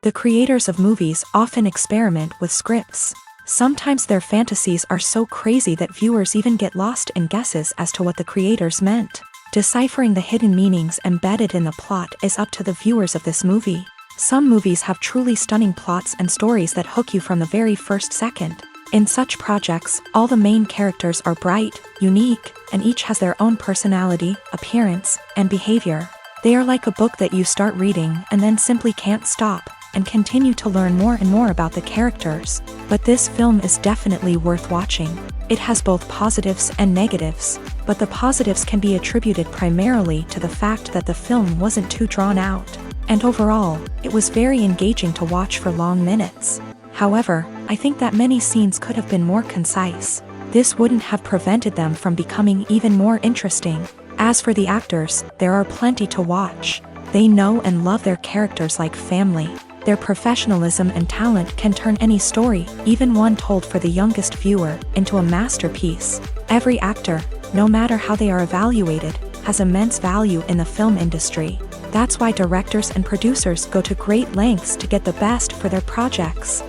The creators of movies often experiment with scripts. Sometimes their fantasies are so crazy that viewers even get lost in guesses as to what the creators meant. Deciphering the hidden meanings embedded in the plot is up to the viewers of this movie. Some movies have truly stunning plots and stories that hook you from the very first second. In such projects, all the main characters are bright, unique, and each has their own personality, appearance, and behavior. They are like a book that you start reading and then simply can't stop, and continue to learn more and more about the characters. But this film is definitely worth watching. It has both positives and negatives, but the positives can be attributed primarily to the fact that the film wasn't too drawn out, and overall, it was very engaging to watch for long minutes. However, I think that many scenes could have been more concise. This wouldn't have prevented them from becoming even more interesting. As for the actors, there are plenty to watch. They know and love their characters like family. Their professionalism and talent can turn any story, even one told for the youngest viewer, into a masterpiece. Every actor, no matter how they are evaluated, has immense value in the film industry. That's why directors and producers go to great lengths to get the best for their projects.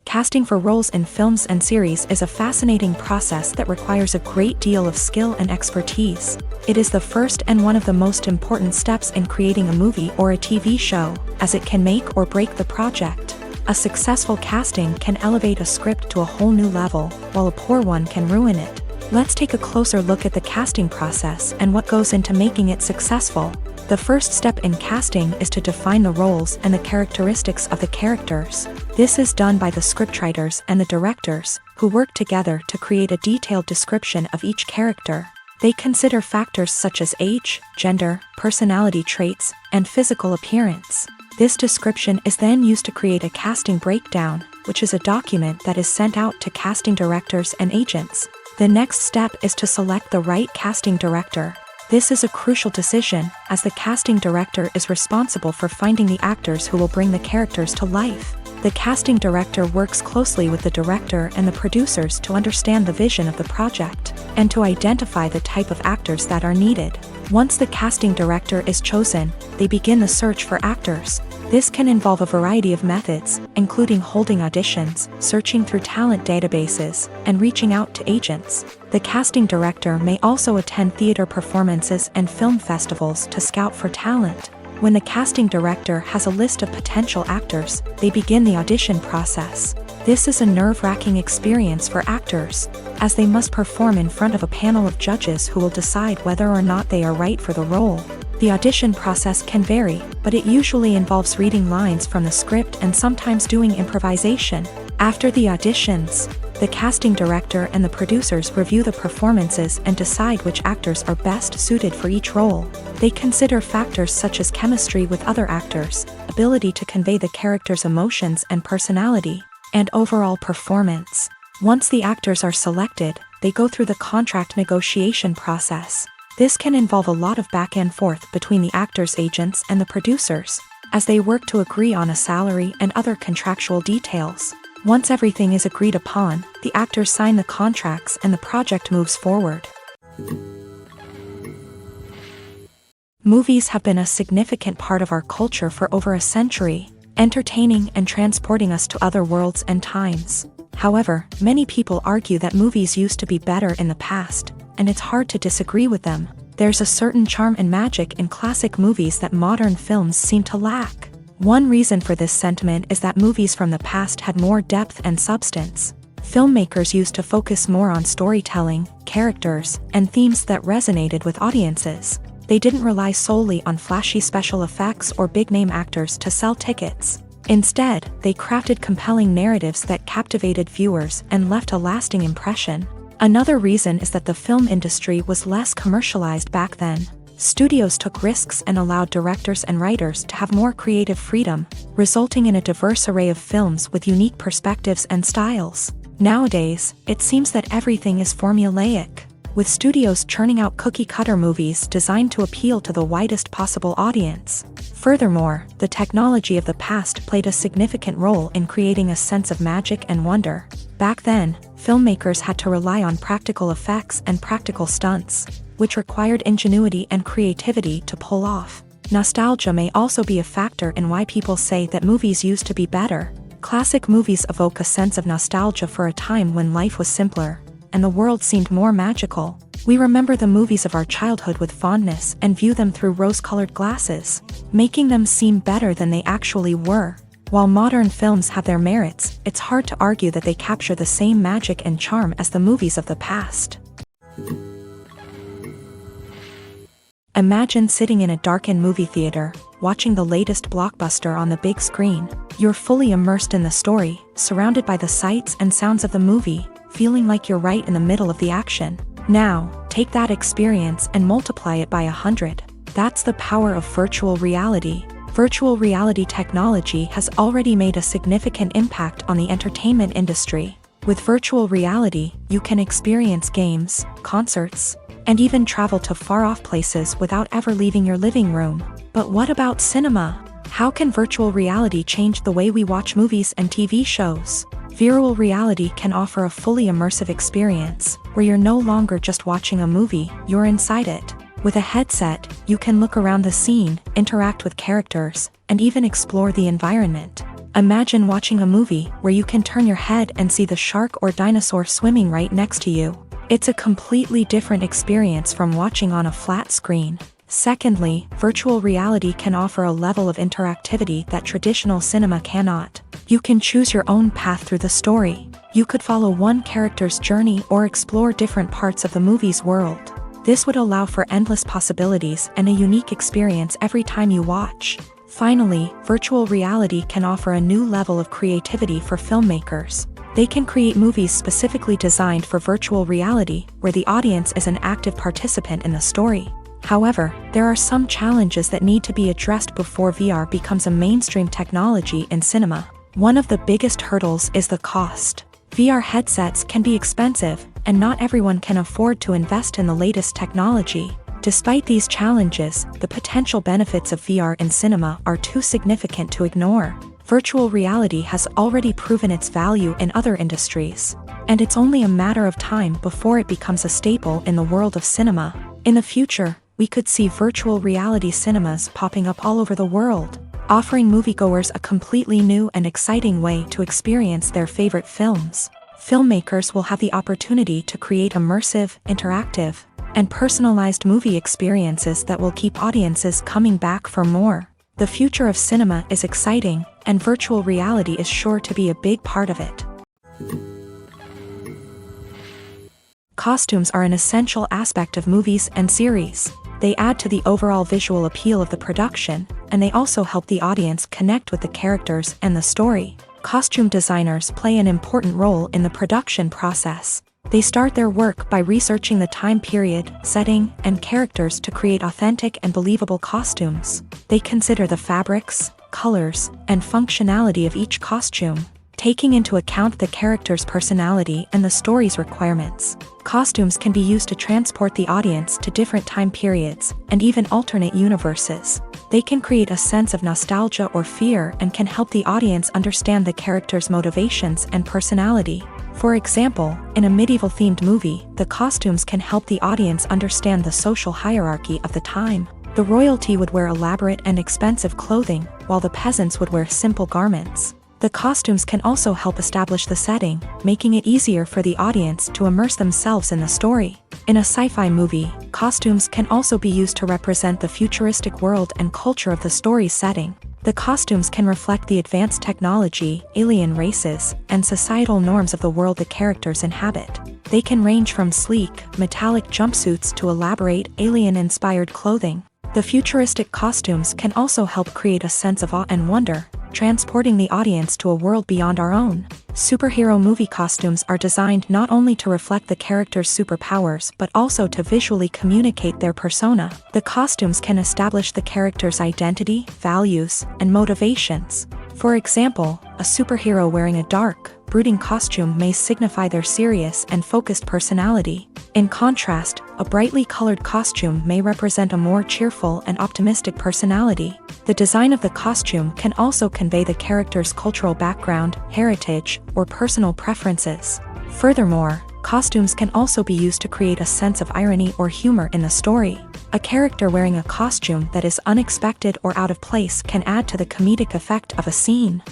Casting for roles in films and series is a fascinating process that requires a great deal of skill and expertise. It is the first and one of the most important steps in creating a movie or a TV show, as it can make or break the project. A successful casting can elevate a script to a whole new level, while a poor one can ruin it. Let's take a closer look at the casting process and what goes into making it successful. The first step in casting is to define the roles and the characteristics of the characters. This is done by the scriptwriters and the directors, who work together to create a detailed description of each character. They consider factors such as age, gender, personality traits, and physical appearance. This description is then used to create a casting breakdown, which is a document that is sent out to casting directors and agents. The next step is to select the right casting director. This is a crucial decision, as the casting director is responsible for finding the actors who will bring the characters to life. The casting director works closely with the director and the producers to understand the vision of the project, and to identify the type of actors that are needed. Once the casting director is chosen, they begin the search for actors. This can involve a variety of methods, including holding auditions, searching through talent databases, and reaching out to agents. The casting director may also attend theater performances and film festivals to scout for talent. When the casting director has a list of potential actors, they begin the audition process. This is a nerve-wracking experience for actors, as they must perform in front of a panel of judges who will decide whether or not they are right for the role. The audition process can vary, but it usually involves reading lines from the script and sometimes doing improvisation. After the auditions, the casting director and the producers review the performances and decide which actors are best suited for each role. They consider factors such as chemistry with other actors, ability to convey the character's emotions and personality, and overall performance. Once the actors are selected, they go through the contract negotiation process. This can involve a lot of back and forth between the actors' agents and the producers, as they work to agree on a salary and other contractual details. Once everything is agreed upon, the actors sign the contracts and the project moves forward. Movies have been a significant part of our culture for over a century, entertaining and transporting us to other worlds and times. However, many people argue that movies used to be better in the past, and it's hard to disagree with them. There's a certain charm and magic in classic movies that modern films seem to lack. One reason for this sentiment is that movies from the past had more depth and substance. Filmmakers used to focus more on storytelling, characters, and themes that resonated with audiences. They didn't rely solely on flashy special effects or big-name actors to sell tickets. Instead, they crafted compelling narratives that captivated viewers and left a lasting impression. Another reason is that the film industry was less commercialized back then. Studios took risks and allowed directors and writers to have more creative freedom, resulting in a diverse array of films with unique perspectives and styles. Nowadays, it seems that everything is formulaic, with studios churning out cookie-cutter movies designed to appeal to the widest possible audience. Furthermore, the technology of the past played a significant role in creating a sense of magic and wonder. Back then, filmmakers had to rely on practical effects and practical stunts, which required ingenuity and creativity to pull off. Nostalgia may also be a factor in why people say that movies used to be better. Classic movies evoke a sense of nostalgia for a time when life was simpler, and the world seemed more magical. We remember the movies of our childhood with fondness and view them through rose-colored glasses, making them seem better than they actually were. While modern films have their merits, it's hard to argue that they capture the same magic and charm as the movies of the past. Imagine sitting in a darkened movie theater, watching the latest blockbuster on the big screen. You're fully immersed in the story, surrounded by the sights and sounds of the movie, feeling like you're right in the middle of the action. Now, take that experience and multiply it by 100. That's the power of virtual reality. Virtual reality technology has already made a significant impact on the entertainment industry. With virtual reality, you can experience games, concerts, and even travel to far-off places without ever leaving your living room. But what about cinema? How can virtual reality change the way we watch movies and TV shows? Virtual reality can offer a fully immersive experience, where you're no longer just watching a movie, you're inside it. With a headset, you can look around the scene, interact with characters, and even explore the environment. Imagine watching a movie where you can turn your head and see the shark or dinosaur swimming right next to you. It's a completely different experience from watching on a flat screen. Secondly, virtual reality can offer a level of interactivity that traditional cinema cannot. You can choose your own path through the story. You could follow one character's journey or explore different parts of the movie's world. This would allow for endless possibilities and a unique experience every time you watch. Finally, virtual reality can offer a new level of creativity for filmmakers. They can create movies specifically designed for virtual reality, where the audience is an active participant in the story. However, there are some challenges that need to be addressed before VR becomes a mainstream technology in cinema. One of the biggest hurdles is the cost. VR headsets can be expensive, and not everyone can afford to invest in the latest technology. Despite these challenges, the potential benefits of VR in cinema are too significant to ignore. Virtual reality has already proven its value in other industries, and it's only a matter of time before it becomes a staple in the world of cinema. In the future, we could see virtual reality cinemas popping up all over the world, offering moviegoers a completely new and exciting way to experience their favorite films. Filmmakers will have the opportunity to create immersive, interactive, and personalized movie experiences that will keep audiences coming back for more. The future of cinema is exciting, and virtual reality is sure to be a big part of it. Costumes are an essential aspect of movies and series. They add to the overall visual appeal of the production, and they also help the audience connect with the characters and the story. Costume designers play an important role in the production process. They start their work by researching the time period, setting, and characters to create authentic and believable costumes. They consider the fabrics, colors, and functionality of each costume, taking into account the character's personality and the story's requirements. Costumes can be used to transport the audience to different time periods and even alternate universes. They can create a sense of nostalgia or fear and can help the audience understand the character's motivations and personality. For example, in a medieval-themed movie, the costumes can help the audience understand the social hierarchy of the time. The royalty would wear elaborate and expensive clothing, while the peasants would wear simple garments. The costumes can also help establish the setting, making it easier for the audience to immerse themselves in the story. In a sci-fi movie, costumes can also be used to represent the futuristic world and culture of the story's setting. The costumes can reflect the advanced technology, alien races, and societal norms of the world the characters inhabit. They can range from sleek, metallic jumpsuits to elaborate, alien-inspired clothing. The futuristic costumes can also help create a sense of awe and wonder, transporting the audience to a world beyond our own. Superhero movie costumes are designed not only to reflect the character's superpowers but also to visually communicate their persona. The costumes can establish the character's identity, values, and motivations. For example, a superhero wearing a dark, brooding costume may signify their serious and focused personality. In contrast, a brightly colored costume may represent a more cheerful and optimistic personality. The design of the costume can also convey the character's cultural background, heritage, or personal preferences. Furthermore, Costumes can also be used to create a sense of irony or humor in the story. A character wearing a costume that is unexpected or out of place can add to the comedic effect of a scene.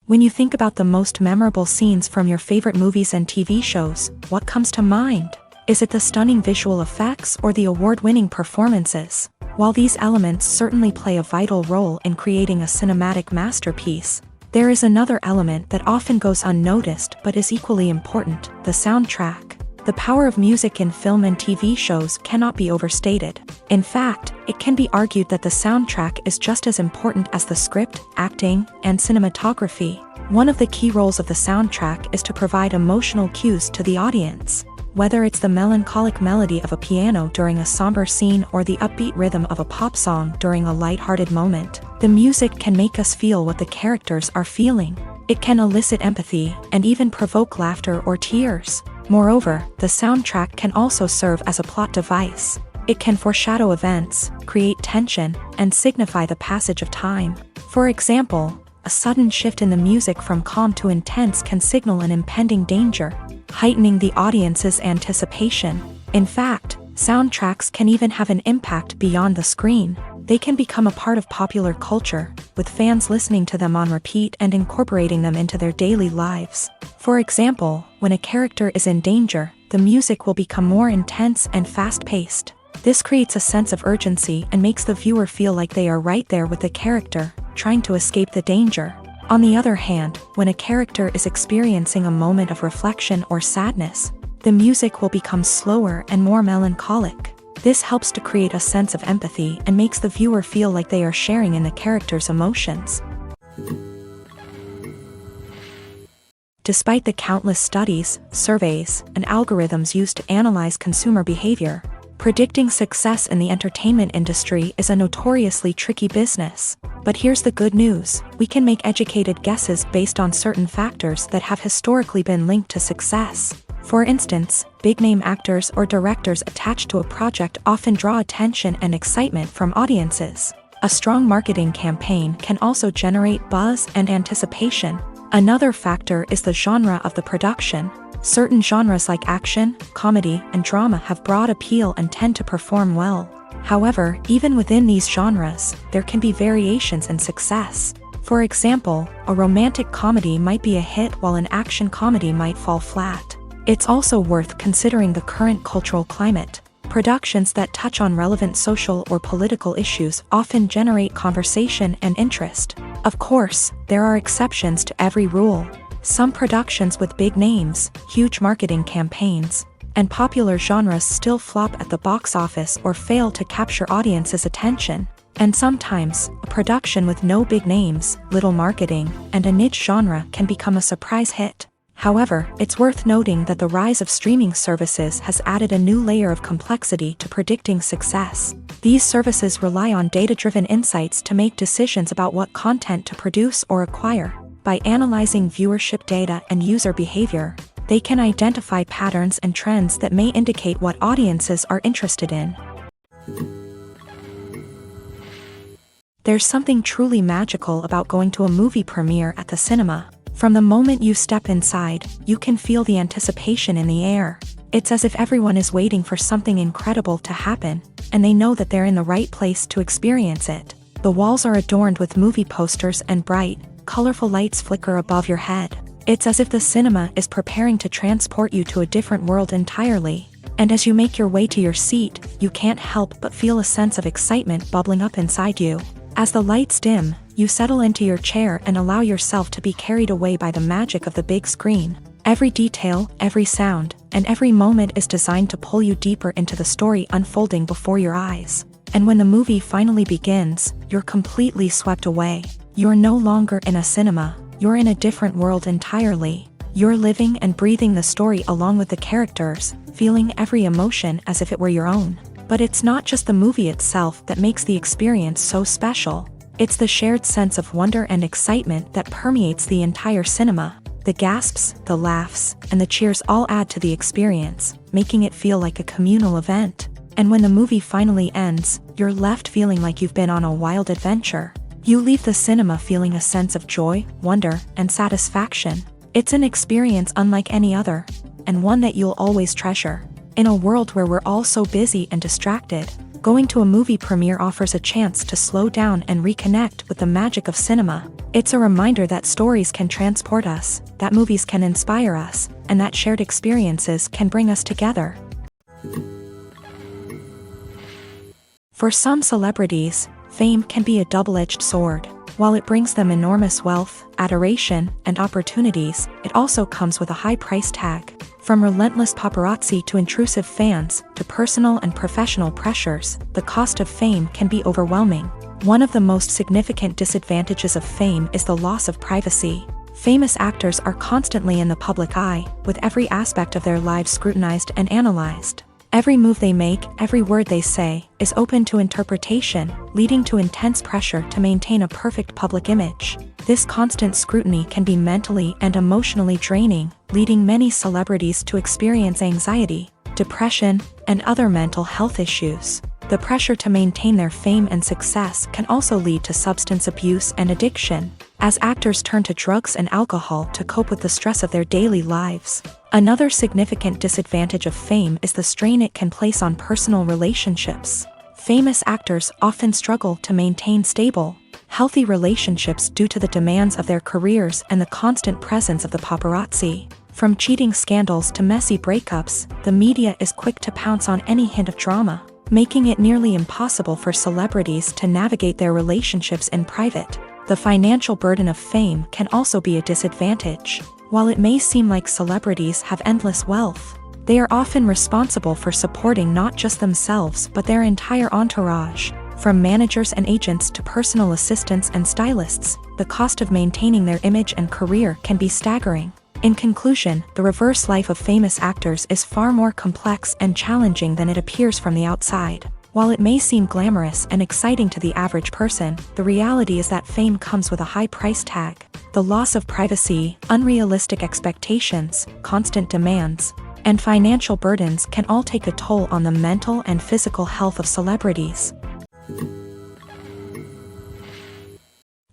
When you think about the most memorable scenes from your favorite movies and TV shows, what comes to mind? Is it the stunning visual effects or the award-winning performances? While these elements certainly play a vital role in creating a cinematic masterpiece, there is another element that often goes unnoticed but is equally important: the soundtrack. The power of music in film and TV shows cannot be overstated. In fact, it can be argued that the soundtrack is just as important as the script, acting, and cinematography. One of the key roles of the soundtrack is to provide emotional cues to the audience. Whether it's the melancholic melody of a piano during a somber scene or the upbeat rhythm of a pop song during a light-hearted moment, the music can make us feel what the characters are feeling. It can elicit empathy and even provoke laughter or tears. Moreover, the soundtrack can also serve as a plot device. It can foreshadow events, create tension, and signify the passage of time. For example, a sudden shift in the music from calm to intense can signal an impending danger, heightening the audience's anticipation. In fact, soundtracks can even have an impact beyond the screen. They can become a part of popular culture, with fans listening to them on repeat and incorporating them into their daily lives. For example, when a character is in danger, the music will become more intense and fast-paced. This creates a sense of urgency and makes the viewer feel like they are right there with the character, trying to escape the danger. On the other hand, when a character is experiencing a moment of reflection or sadness, the music will become slower and more melancholic. This helps to create a sense of empathy and makes the viewer feel like they are sharing in the character's emotions. Despite the countless studies, surveys, and algorithms used to analyze consumer behavior, predicting success in the entertainment industry is a notoriously tricky business. But here's the good news: we can make educated guesses based on certain factors that have historically been linked to success. For instance, big-name actors or directors attached to a project often draw attention and excitement from audiences. A strong marketing campaign can also generate buzz and anticipation. Another factor is the genre of the production. Certain genres like action, comedy, and drama have broad appeal and tend to perform well. However, even within these genres, there can be variations in success. For example, a romantic comedy might be a hit while an action comedy might fall flat. It's also worth considering the current cultural climate. Productions that touch on relevant social or political issues often generate conversation and interest. Of course, there are exceptions to every rule. Some productions with big names, huge marketing campaigns, and popular genres still flop at the box office or fail to capture audiences' attention. And sometimes, a production with no big names, little marketing, and a niche genre can become a surprise hit. However, it's worth noting that the rise of streaming services has added a new layer of complexity to predicting success. These services rely on data-driven insights to make decisions about what content to produce or acquire. By analyzing viewership data and user behavior, they can identify patterns and trends that may indicate what audiences are interested in. There's something truly magical about going to a movie premiere at the cinema. From the moment you step inside, you can feel the anticipation in the air. It's as if everyone is waiting for something incredible to happen, and they know that they're in the right place to experience it. The walls are adorned with movie posters and bright, colorful lights flicker above your head. It's as if the cinema is preparing to transport you to a different world entirely. And as you make your way to your seat, you can't help but feel a sense of excitement bubbling up inside you. As the lights dim, you settle into your chair and allow yourself to be carried away by the magic of the big screen. Every detail, every sound, and every moment is designed to pull you deeper into the story unfolding before your eyes. And when the movie finally begins, you're completely swept away. You're no longer in a cinema, you're in a different world entirely. You're living and breathing the story along with the characters, feeling every emotion as if it were your own. But it's not just the movie itself that makes the experience so special. It's the shared sense of wonder and excitement that permeates the entire cinema. The gasps, the laughs, and the cheers all add to the experience, making it feel like a communal event. And when the movie finally ends, you're left feeling like you've been on a wild adventure. You leave the cinema feeling a sense of joy, wonder, and satisfaction. It's an experience unlike any other, and one that you'll always treasure. In a world where we're all so busy and distracted, going to a movie premiere offers a chance to slow down and reconnect with the magic of cinema. It's a reminder that stories can transport us, that movies can inspire us, and that shared experiences can bring us together. For some celebrities, fame can be a double-edged sword. While it brings them enormous wealth, adoration, and opportunities, it also comes with a high price tag. From relentless paparazzi to intrusive fans, to personal and professional pressures, the cost of fame can be overwhelming. One of the most significant disadvantages of fame is the loss of privacy. Famous actors are constantly in the public eye, with every aspect of their lives scrutinized and analyzed. Every move they make, every word they say, is open to interpretation, leading to intense pressure to maintain a perfect public image. This constant scrutiny can be mentally and emotionally draining, leading many celebrities to experience anxiety, depression, and other mental health issues. The pressure to maintain their fame and success can also lead to substance abuse and addiction, as actors turn to drugs and alcohol to cope with the stress of their daily lives. Another significant disadvantage of fame is the strain it can place on personal relationships. Famous actors often struggle to maintain stable, healthy relationships due to the demands of their careers and the constant presence of the paparazzi. From cheating scandals to messy breakups, the media is quick to pounce on any hint of drama, making it nearly impossible for celebrities to navigate their relationships in private. The financial burden of fame can also be a disadvantage. While it may seem like celebrities have endless wealth, they are often responsible for supporting not just themselves but their entire entourage. From managers and agents to personal assistants and stylists, the cost of maintaining their image and career can be staggering. In conclusion, the reverse life of famous actors is far more complex and challenging than it appears from the outside. While it may seem glamorous and exciting to the average person, the reality is that fame comes with a high price tag. The loss of privacy, unrealistic expectations, constant demands, and financial burdens can all take a toll on the mental and physical health of celebrities.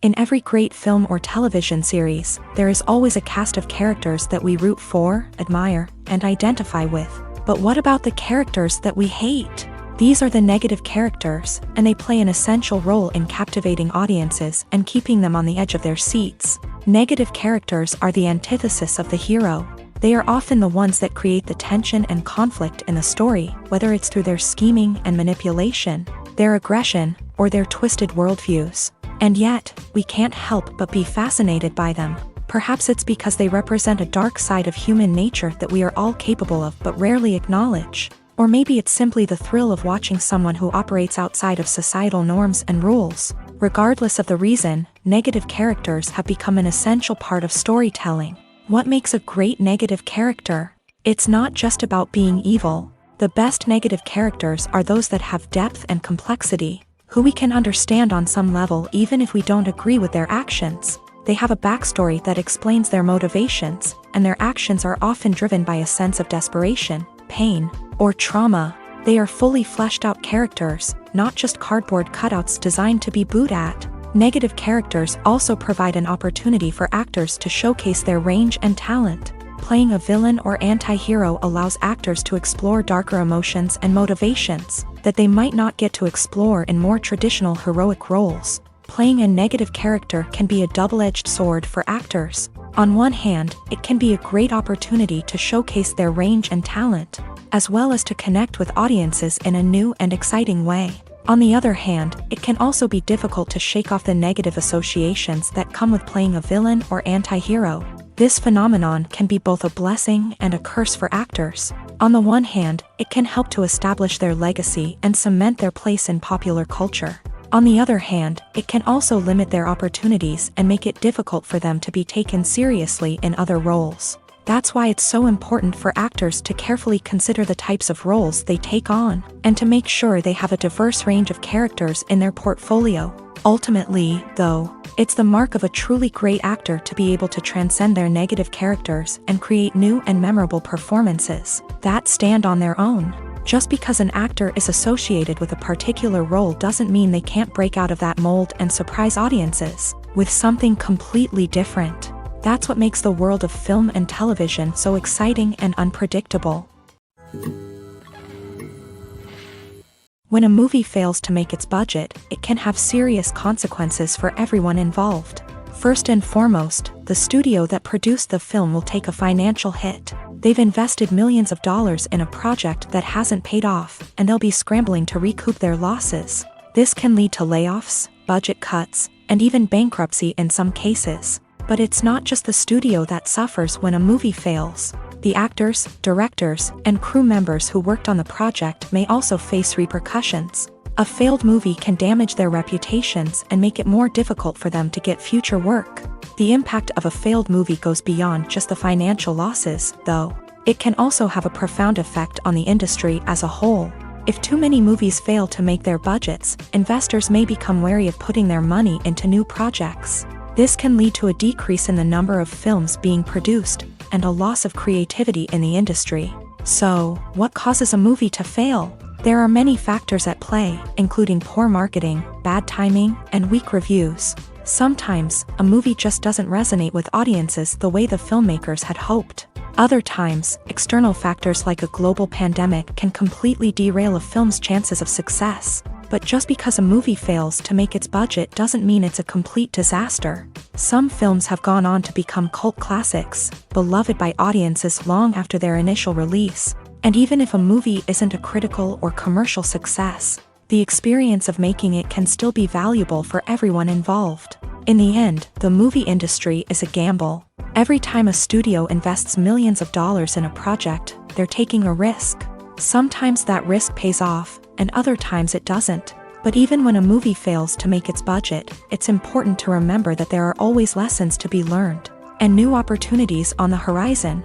In every great film or television series, there is always a cast of characters that we root for, admire, and identify with. But what about the characters that we hate? These are the negative characters, and they play an essential role in captivating audiences and keeping them on the edge of their seats. Negative characters are the antithesis of the hero. They are often the ones that create the tension and conflict in the story, whether it's through their scheming and manipulation, their aggression, or their twisted worldviews. And yet, we can't help but be fascinated by them. Perhaps it's because they represent a dark side of human nature that we are all capable of but rarely acknowledge. Or maybe it's simply the thrill of watching someone who operates outside of societal norms and rules. Regardless of the reason, negative characters have become an essential part of storytelling. What makes a great negative character? It's not just about being evil. The best negative characters are those that have depth and complexity, who we can understand on some level even if we don't agree with their actions. They have a backstory that explains their motivations, and their actions are often driven by a sense of desperation, pain, or trauma. They are fully fleshed out characters, not just cardboard cutouts designed to be booed at. Negative characters also provide an opportunity for actors to showcase their range and talent. Playing a villain or anti-hero allows actors to explore darker emotions and motivations that they might not get to explore in more traditional heroic roles. Playing a negative character can be a double-edged sword for actors. On one hand, it can be a great opportunity to showcase their range and talent, as well as to connect with audiences in a new and exciting way. On the other hand, it can also be difficult to shake off the negative associations that come with playing a villain or anti-hero. This phenomenon can be both a blessing and a curse for actors. On the one hand, it can help to establish their legacy and cement their place in popular culture. On the other hand, it can also limit their opportunities and make it difficult for them to be taken seriously in other roles. That's why it's so important for actors to carefully consider the types of roles they take on, and to make sure they have a diverse range of characters in their portfolio. Ultimately, though, it's the mark of a truly great actor to be able to transcend their negative characters and create new and memorable performances that stand on their own. Just because an actor is associated with a particular role doesn't mean they can't break out of that mold and surprise audiences with something completely different. That's what makes the world of film and television so exciting and unpredictable. When a movie fails to make its budget, it can have serious consequences for everyone involved. First and foremost, the studio that produced the film will take a financial hit. They've invested millions of dollars in a project that hasn't paid off, and they'll be scrambling to recoup their losses. This can lead to layoffs, budget cuts, and even bankruptcy in some cases. But it's not just the studio that suffers when a movie fails. The actors, directors, and crew members who worked on the project may also face repercussions. A failed movie can damage their reputations and make it more difficult for them to get future work. The impact of a failed movie goes beyond just the financial losses, though. It can also have a profound effect on the industry as a whole. If too many movies fail to make their budgets, investors may become wary of putting their money into new projects. This can lead to a decrease in the number of films being produced, and a loss of creativity in the industry. So, what causes a movie to fail? There are many factors at play, including poor marketing, bad timing, and weak reviews. Sometimes, a movie just doesn't resonate with audiences the way the filmmakers had hoped. Other times, external factors like a global pandemic can completely derail a film's chances of success. But just because a movie fails to make its budget doesn't mean it's a complete disaster. Some films have gone on to become cult classics, beloved by audiences long after their initial release. And even if a movie isn't a critical or commercial success, the experience of making it can still be valuable for everyone involved. In the end, the movie industry is a gamble. Every time a studio invests millions of dollars in a project, they're taking a risk. Sometimes that risk pays off, and other times it doesn't. But even when a movie fails to make its budget, it's important to remember that there are always lessons to be learned, and new opportunities on the horizon.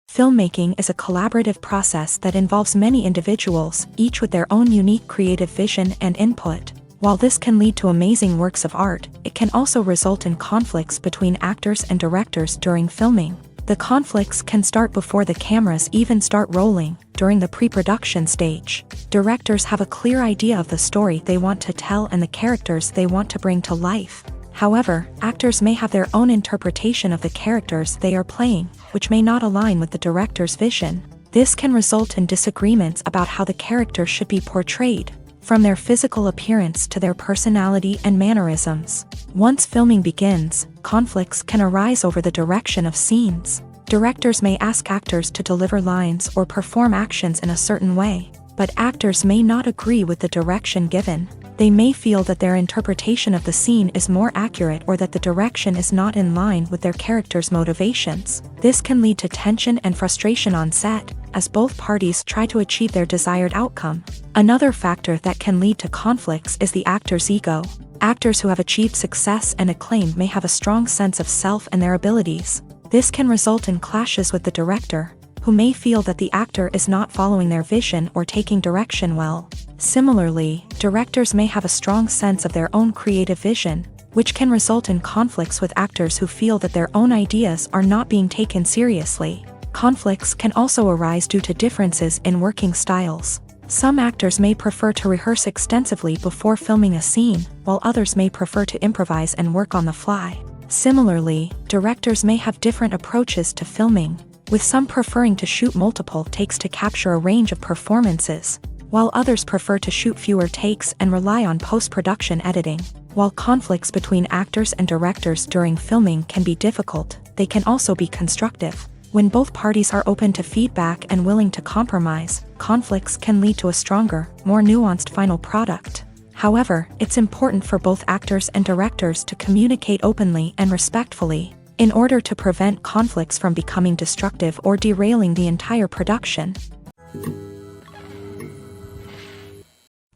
Filmmaking is a collaborative process that involves many individuals, each with their own unique creative vision and input. While this can lead to amazing works of art, it can also result in conflicts between actors and directors during filming. The conflicts can start before the cameras even start rolling, during the pre-production stage. Directors have a clear idea of the story they want to tell and the characters they want to bring to life. However, actors may have their own interpretation of the characters they are playing, which may not align with the director's vision. This can result in disagreements about how the character should be portrayed, from their physical appearance to their personality and mannerisms. Once filming begins, conflicts can arise over the direction of scenes. Directors may ask actors to deliver lines or perform actions in a certain way, but actors may not agree with the direction given. They may feel that their interpretation of the scene is more accurate or that the direction is not in line with their character's motivations. This can lead to tension and frustration on set, as both parties try to achieve their desired outcome. Another factor that can lead to conflicts is the actor's ego. Actors who have achieved success and acclaim may have a strong sense of self and their abilities. This can result in clashes with the director, who may feel that the actor is not following their vision or taking direction well. Similarly, directors may have a strong sense of their own creative vision, which can result in conflicts with actors who feel that their own ideas are not being taken seriously. Conflicts can also arise due to differences in working styles. Some actors may prefer to rehearse extensively before filming a scene, while others may prefer to improvise and work on the fly. Similarly, directors may have different approaches to filming, with some preferring to shoot multiple takes to capture a range of performances, while others prefer to shoot fewer takes and rely on post-production editing. While conflicts between actors and directors during filming can be difficult, they can also be constructive. When both parties are open to feedback and willing to compromise, conflicts can lead to a stronger, more nuanced final product. However, it's important for both actors and directors to communicate openly and respectfully, in order to prevent conflicts from becoming destructive or derailing the entire production.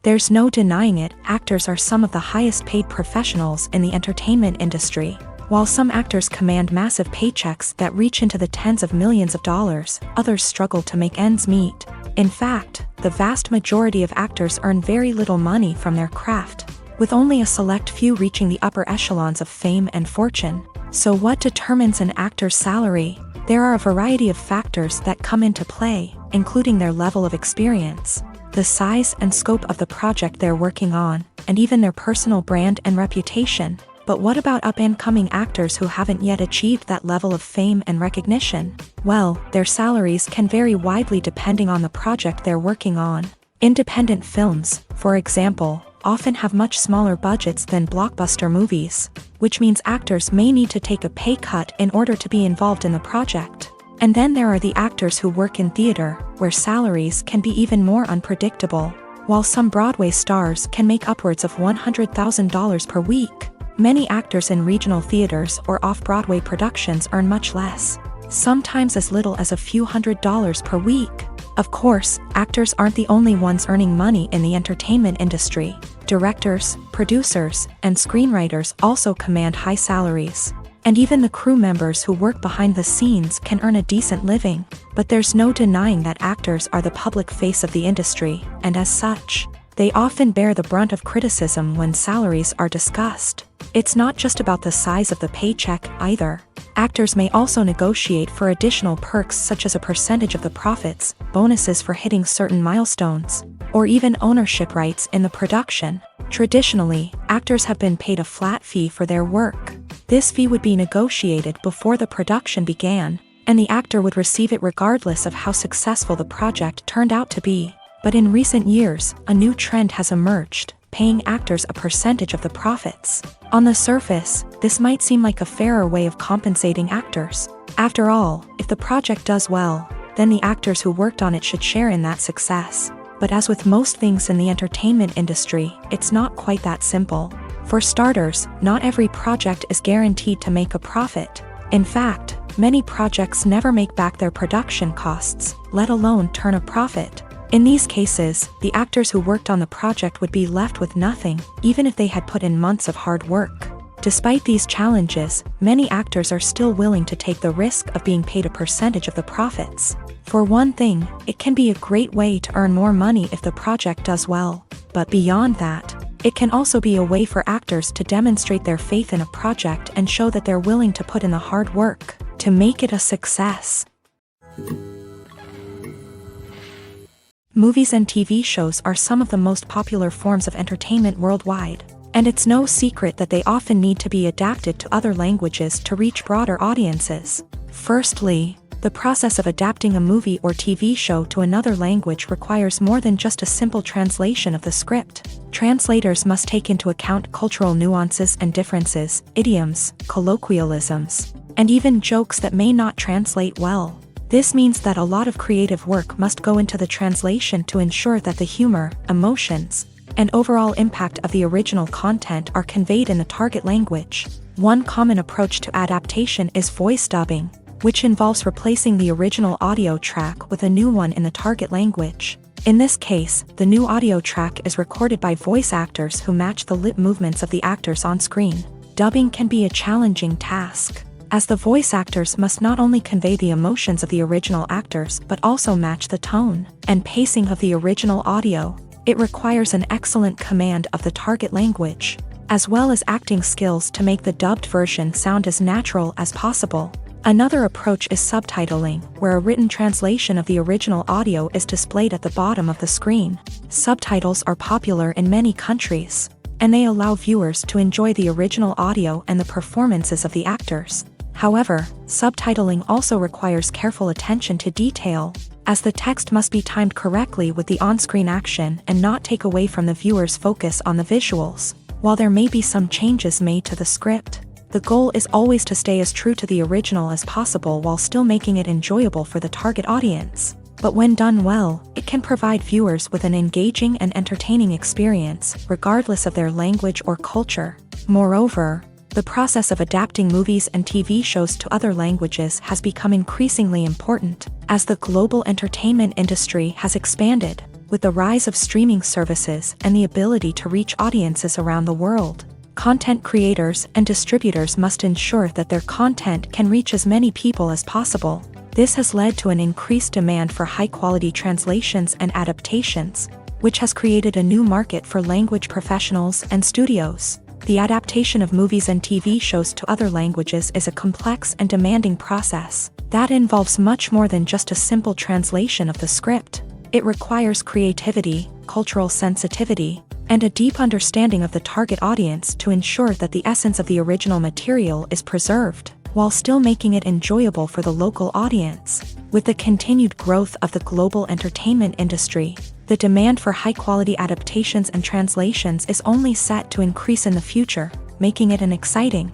There's no denying it, actors are some of the highest paid professionals in the entertainment industry. While some actors command massive paychecks that reach into the tens of millions of dollars, others struggle to make ends meet. In fact, the vast majority of actors earn very little money from their craft, with only a select few reaching the upper echelons of fame and fortune. So what determines an actor's salary? There are a variety of factors that come into play, including their level of experience, the size and scope of the project they're working on, and even their personal brand and reputation. But what about up-and-coming actors who haven't yet achieved that level of fame and recognition? Well, their salaries can vary widely depending on the project they're working on. Independent films, for example, often have much smaller budgets than blockbuster movies, which means actors may need to take a pay cut in order to be involved in the project. And then there are the actors who work in theater, where salaries can be even more unpredictable. While some Broadway stars can make upwards of $100,000 per week, many actors in regional theaters or off-Broadway productions earn much less, sometimes as little as a few $100s per week. Of course, actors aren't the only ones earning money in the entertainment industry. Directors, producers, and screenwriters also command high salaries. And even the crew members who work behind the scenes can earn a decent living. But there's no denying that actors are the public face of the industry, and as such, they often bear the brunt of criticism when salaries are discussed. It's not just about the size of the paycheck, either. Actors may also negotiate for additional perks such as a percentage of the profits, bonuses for hitting certain milestones, or even ownership rights in the production. Traditionally, actors have been paid a flat fee for their work. This fee would be negotiated before the production began, and the actor would receive it regardless of how successful the project turned out to be. But in recent years, a new trend has emerged, paying actors a percentage of the profits. On the surface, this might seem like a fairer way of compensating actors. After all, if the project does well, then the actors who worked on it should share in that success. But as with most things in the entertainment industry, it's not quite that simple. For starters, not every project is guaranteed to make a profit. In fact, many projects never make back their production costs, let alone turn a profit. In these cases, the actors who worked on the project would be left with nothing, even if they had put in months of hard work. Despite these challenges, many actors are still willing to take the risk of being paid a percentage of the profits. For one thing, it can be a great way to earn more money if the project does well. But beyond that, it can also be a way for actors to demonstrate their faith in a project and show that they're willing to put in the hard work to make it a success. Movies and TV shows are some of the most popular forms of entertainment worldwide, and it's no secret that they often need to be adapted to other languages to reach broader audiences. Firstly, the process of adapting a movie or TV show to another language requires more than just a simple translation of the script. Translators must take into account cultural nuances and differences, idioms, colloquialisms, and even jokes that may not translate well. This means that a lot of creative work must go into the translation to ensure that the humor, emotions, and overall impact of the original content are conveyed in the target language. One common approach to adaptation is voice dubbing, which involves replacing the original audio track with a new one in the target language. In this case, the new audio track is recorded by voice actors who match the lip movements of the actors on screen. Dubbing can be a challenging task, as the voice actors must not only convey the emotions of the original actors but also match the tone and pacing of the original audio. It requires an excellent command of the target language, as well as acting skills to make the dubbed version sound as natural as possible. Another approach is subtitling, where a written translation of the original audio is displayed at the bottom of the screen. Subtitles are popular in many countries, and they allow viewers to enjoy the original audio and the performances of the actors. However, subtitling also requires careful attention to detail, as the text must be timed correctly with the on-screen action and not take away from the viewer's focus on the visuals. While there may be some changes made to the script, the goal is always to stay as true to the original as possible while still making it enjoyable for the target audience. But when done well, it can provide viewers with an engaging and entertaining experience, regardless of their language or culture. Moreover, the process of adapting movies and TV shows to other languages has become increasingly important, as the global entertainment industry has expanded, with the rise of streaming services and the ability to reach audiences around the world. Content creators and distributors must ensure that their content can reach as many people as possible. This has led to an increased demand for high-quality translations and adaptations, which has created a new market for language professionals and studios. The adaptation of movies and TV shows to other languages is a complex and demanding process that involves much more than just a simple translation of the script. It requires creativity, cultural sensitivity, and a deep understanding of the target audience to ensure that the essence of the original material is preserved, while still making it enjoyable for the local audience. With the continued growth of the global entertainment industry, the demand for high-quality adaptations and translations is only set to increase in the future, making it an exciting.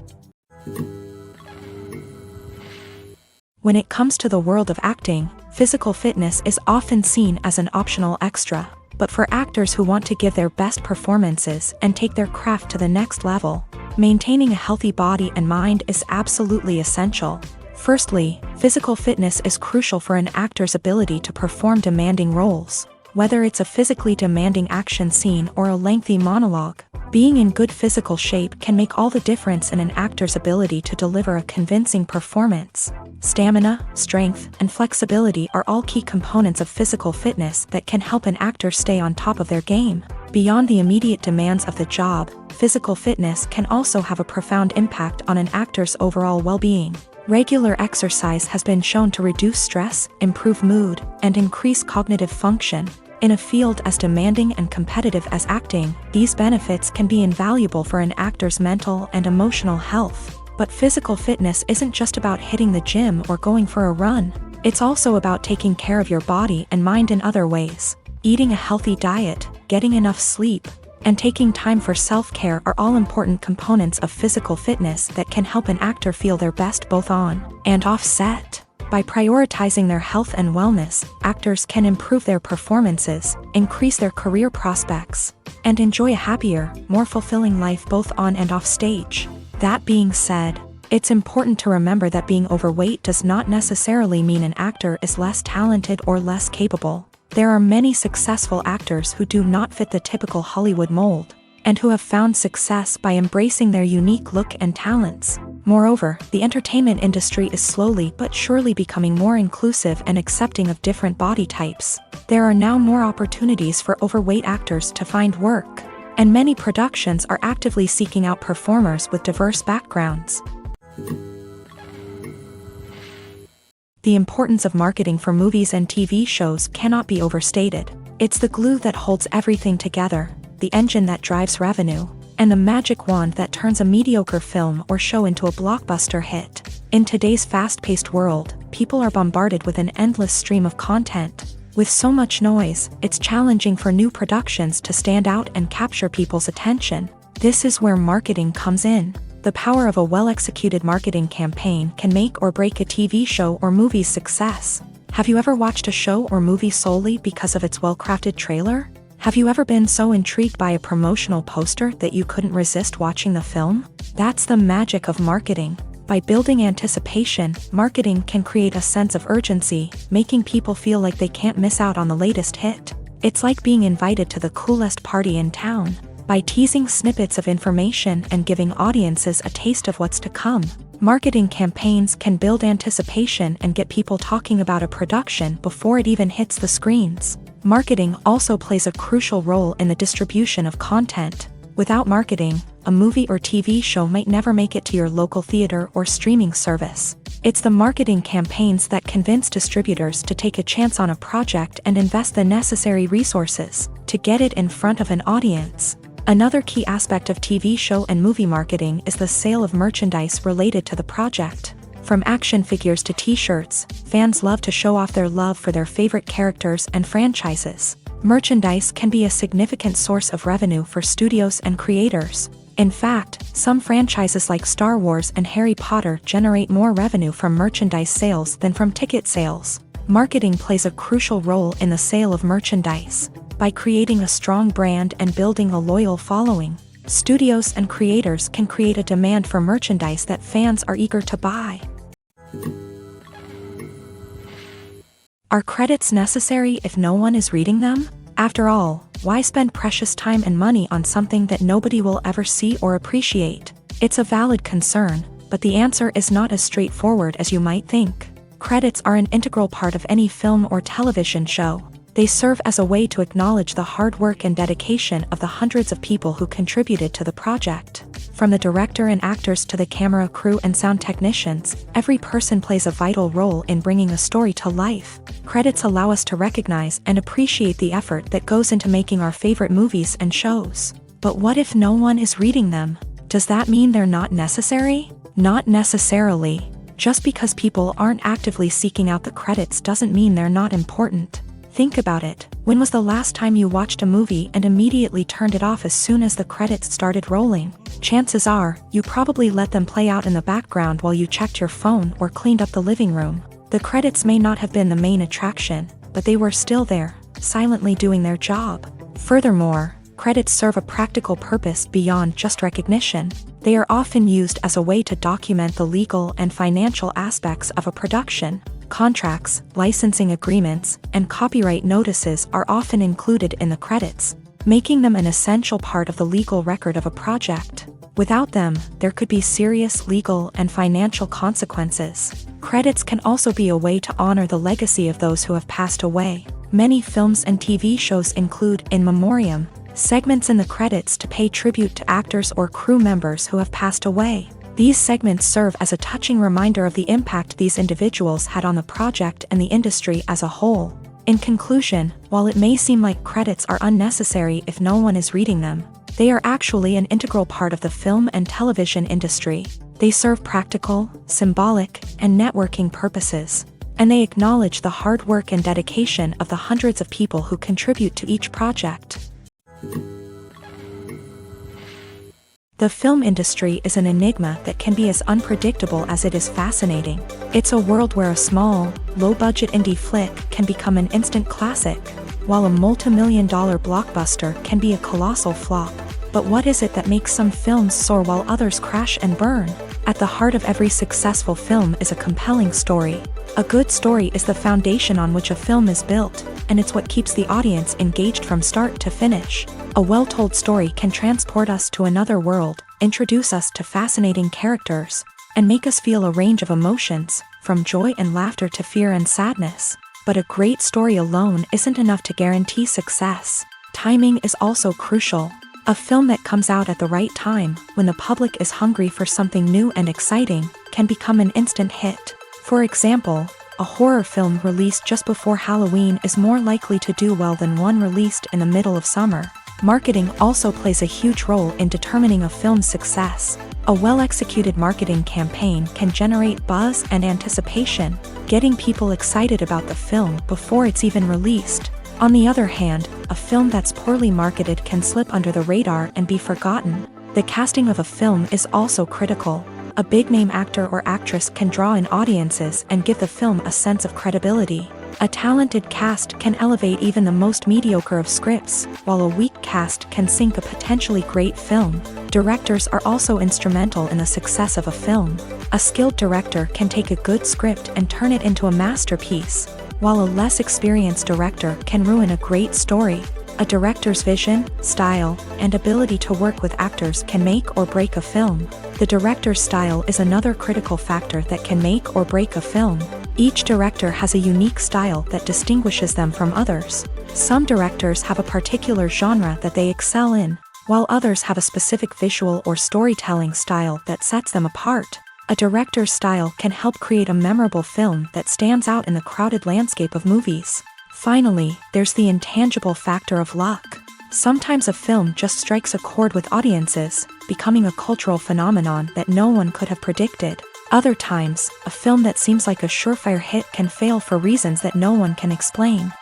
When it comes to the world of acting, physical fitness is often seen as an optional extra. But for actors who want to give their best performances and take their craft to the next level, maintaining a healthy body and mind is absolutely essential. Firstly, physical fitness is crucial for an actor's ability to perform demanding roles. Whether it's a physically demanding action scene or a lengthy monologue, being in good physical shape can make all the difference in an actor's ability to deliver a convincing performance. Stamina, strength, and flexibility are all key components of physical fitness that can help an actor stay on top of their game. Beyond the immediate demands of the job, physical fitness can also have a profound impact on an actor's overall well-being. Regular exercise has been shown to reduce stress, improve mood, and increase cognitive function. In a field as demanding and competitive as acting, these benefits can be invaluable for an actor's mental and emotional health. But physical fitness isn't just about hitting the gym or going for a run. It's also about taking care of your body and mind in other ways. Eating a healthy diet, getting enough sleep, and taking time for self-care are all important components of physical fitness that can help an actor feel their best both on and off set. By prioritizing their health and wellness, actors can improve their performances, increase their career prospects, and enjoy a happier, more fulfilling life both on and off stage. That being said, it's important to remember that being overweight does not necessarily mean an actor is less talented or less capable. There are many successful actors who do not fit the typical Hollywood mold, and who have found success by embracing their unique look and talents. Moreover, the entertainment industry is slowly but surely becoming more inclusive and accepting of different body types. There are now more opportunities for overweight actors to find work, and many productions are actively seeking out performers with diverse backgrounds. The importance of marketing for movies and TV shows cannot be overstated. It's the glue that holds everything together, the engine that drives revenue, and the magic wand that turns a mediocre film or show into a blockbuster hit. In today's fast-paced world, people are bombarded with an endless stream of content. With so much noise, it's challenging for new productions to stand out and capture people's attention. This is where marketing comes in. The power of a well-executed marketing campaign can make or break a TV show or movie's success. Have you ever watched a show or movie solely because of its well-crafted trailer? Have you ever been so intrigued by a promotional poster that you couldn't resist watching the film? That's the magic of marketing. By building anticipation, marketing can create a sense of urgency, making people feel like they can't miss out on the latest hit. It's like being invited to the coolest party in town. By teasing snippets of information and giving audiences a taste of what's to come, marketing campaigns can build anticipation and get people talking about a production before it even hits the screens. Marketing also plays a crucial role in the distribution of content. Without marketing, a movie or TV show might never make it to your local theater or streaming service. It's the marketing campaigns that convince distributors to take a chance on a project and invest the necessary resources to get it in front of an audience. Another key aspect of TV show and movie marketing is the sale of merchandise related to the project. From action figures to t-shirts, fans love to show off their love for their favorite characters and franchises. Merchandise can be a significant source of revenue for studios and creators. In fact, some franchises like Star Wars and Harry Potter generate more revenue from merchandise sales than from ticket sales. Marketing plays a crucial role in the sale of merchandise. By creating a strong brand and building a loyal following, studios and creators can create a demand for merchandise that fans are eager to buy. Are credits necessary if no one is reading them? After all, why spend precious time and money on something that nobody will ever see or appreciate? It's a valid concern, but the answer is not as straightforward as you might think. Credits are an integral part of any film or television show. They serve as a way to acknowledge the hard work and dedication of the hundreds of people who contributed to the project. From the director and actors to the camera crew and sound technicians, every person plays a vital role in bringing a story to life. Credits allow us to recognize and appreciate the effort that goes into making our favorite movies and shows. But what if no one is reading them? Does that mean they're not necessary? Not necessarily. Just because people aren't actively seeking out the credits doesn't mean they're not important. Think about it. When was the last time you watched a movie and immediately turned it off as soon as the credits started rolling? Chances are, you probably let them play out in the background while you checked your phone or cleaned up the living room. The credits may not have been the main attraction, but they were still there, silently doing their job. Furthermore, credits serve a practical purpose beyond just recognition. They are often used as a way to document the legal and financial aspects of a production. Contracts, licensing agreements, and copyright notices are often included in the credits, making them an essential part of the legal record of a project. Without them, there could be serious legal and financial consequences. Credits can also be a way to honor the legacy of those who have passed away. Many films and TV shows include in memoriam segments in the credits to pay tribute to actors or crew members who have passed away. These segments serve as a touching reminder of the impact these individuals had on the project and the industry as a whole. In conclusion, while it may seem like credits are unnecessary if no one is reading them, they are actually an integral part of the film and television industry. They serve practical, symbolic, and networking purposes, and they acknowledge the hard work and dedication of the hundreds of people who contribute to each project. The film industry is an enigma that can be as unpredictable as it is fascinating. It's a world where a small, low-budget indie flick can become an instant classic, while a multi-million-dollar blockbuster can be a colossal flop. But what is it that makes some films soar while others crash and burn? At the heart of every successful film is a compelling story. A good story is the foundation on which a film is built, and it's what keeps the audience engaged from start to finish. A well-told story can transport us to another world, introduce us to fascinating characters, and make us feel a range of emotions, from joy and laughter to fear and sadness. But a great story alone isn't enough to guarantee success. Timing is also crucial. A film that comes out at the right time, when the public is hungry for something new and exciting, can become an instant hit. For example, a horror film released just before Halloween is more likely to do well than one released in the middle of summer. Marketing also plays a huge role in determining a film's success. A well-executed marketing campaign can generate buzz and anticipation, getting people excited about the film before it's even released. On the other hand, a film that's poorly marketed can slip under the radar and be forgotten. The casting of a film is also critical. A big-name actor or actress can draw in audiences and give the film a sense of credibility. A talented cast can elevate even the most mediocre of scripts, while a weak cast can sink a potentially great film. Directors are also instrumental in the success of a film. A skilled director can take a good script and turn it into a masterpiece, while a less experienced director can ruin a great story. A director's vision, style, and ability to work with actors can make or break a film. The director's style is another critical factor that can make or break a film. Each director has a unique style that distinguishes them from others. Some directors have a particular genre that they excel in, while others have a specific visual or storytelling style that sets them apart. A director's style can help create a memorable film that stands out in the crowded landscape of movies. Finally, there's the intangible factor of luck. Sometimes a film just strikes a chord with audiences, becoming a cultural phenomenon that no one could have predicted. Other times, a film that seems like a surefire hit can fail for reasons that no one can explain.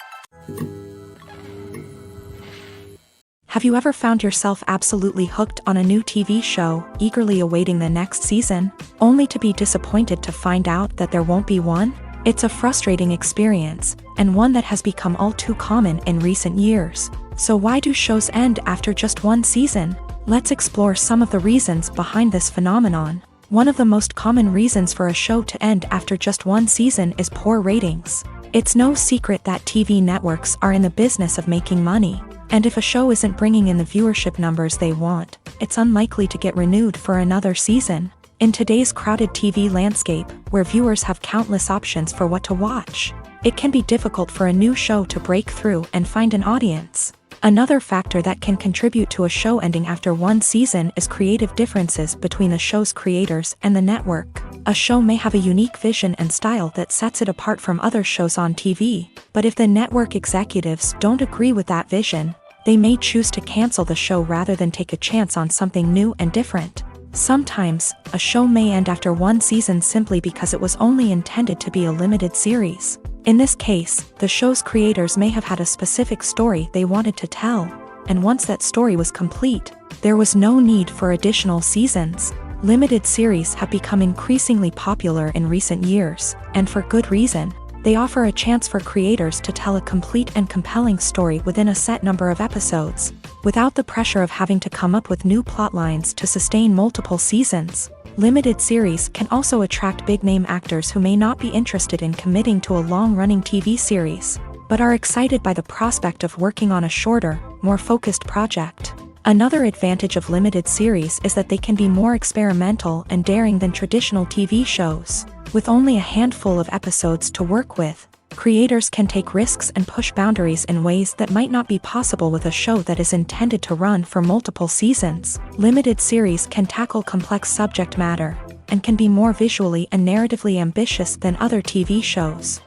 Have you ever found yourself absolutely hooked on a new TV show, eagerly awaiting the next season, only to be disappointed to find out that there won't be one? It's a frustrating experience, and one that has become all too common in recent years. So why do shows end after just one season? Let's explore some of the reasons behind this phenomenon. One of the most common reasons for a show to end after just one season is poor ratings. It's no secret that TV networks are in the business of making money, and if a show isn't bringing in the viewership numbers they want, it's unlikely to get renewed for another season. In today's crowded TV landscape, where viewers have countless options for what to watch, it can be difficult for a new show to break through and find an audience. Another factor that can contribute to a show ending after one season is creative differences between the show's creators and the network. A show may have a unique vision and style that sets it apart from other shows on TV, but if the network executives don't agree with that vision, they may choose to cancel the show rather than take a chance on something new and different. Sometimes, a show may end after one season simply because it was only intended to be a limited series. In this case, the show's creators may have had a specific story they wanted to tell, and once that story was complete, there was no need for additional seasons. Limited series have become increasingly popular in recent years, and for good reason. They offer a chance for creators to tell a complete and compelling story within a set number of episodes, without the pressure of having to come up with new plotlines to sustain multiple seasons. Limited series can also attract big-name actors who may not be interested in committing to a long-running TV series, but are excited by the prospect of working on a shorter, more focused project. Another advantage of limited series is that they can be more experimental and daring than traditional TV shows. With only a handful of episodes to work with, creators can take risks and push boundaries in ways that might not be possible with a show that is intended to run for multiple seasons. Limited series can tackle complex subject matter, and can be more visually and narratively ambitious than other TV shows.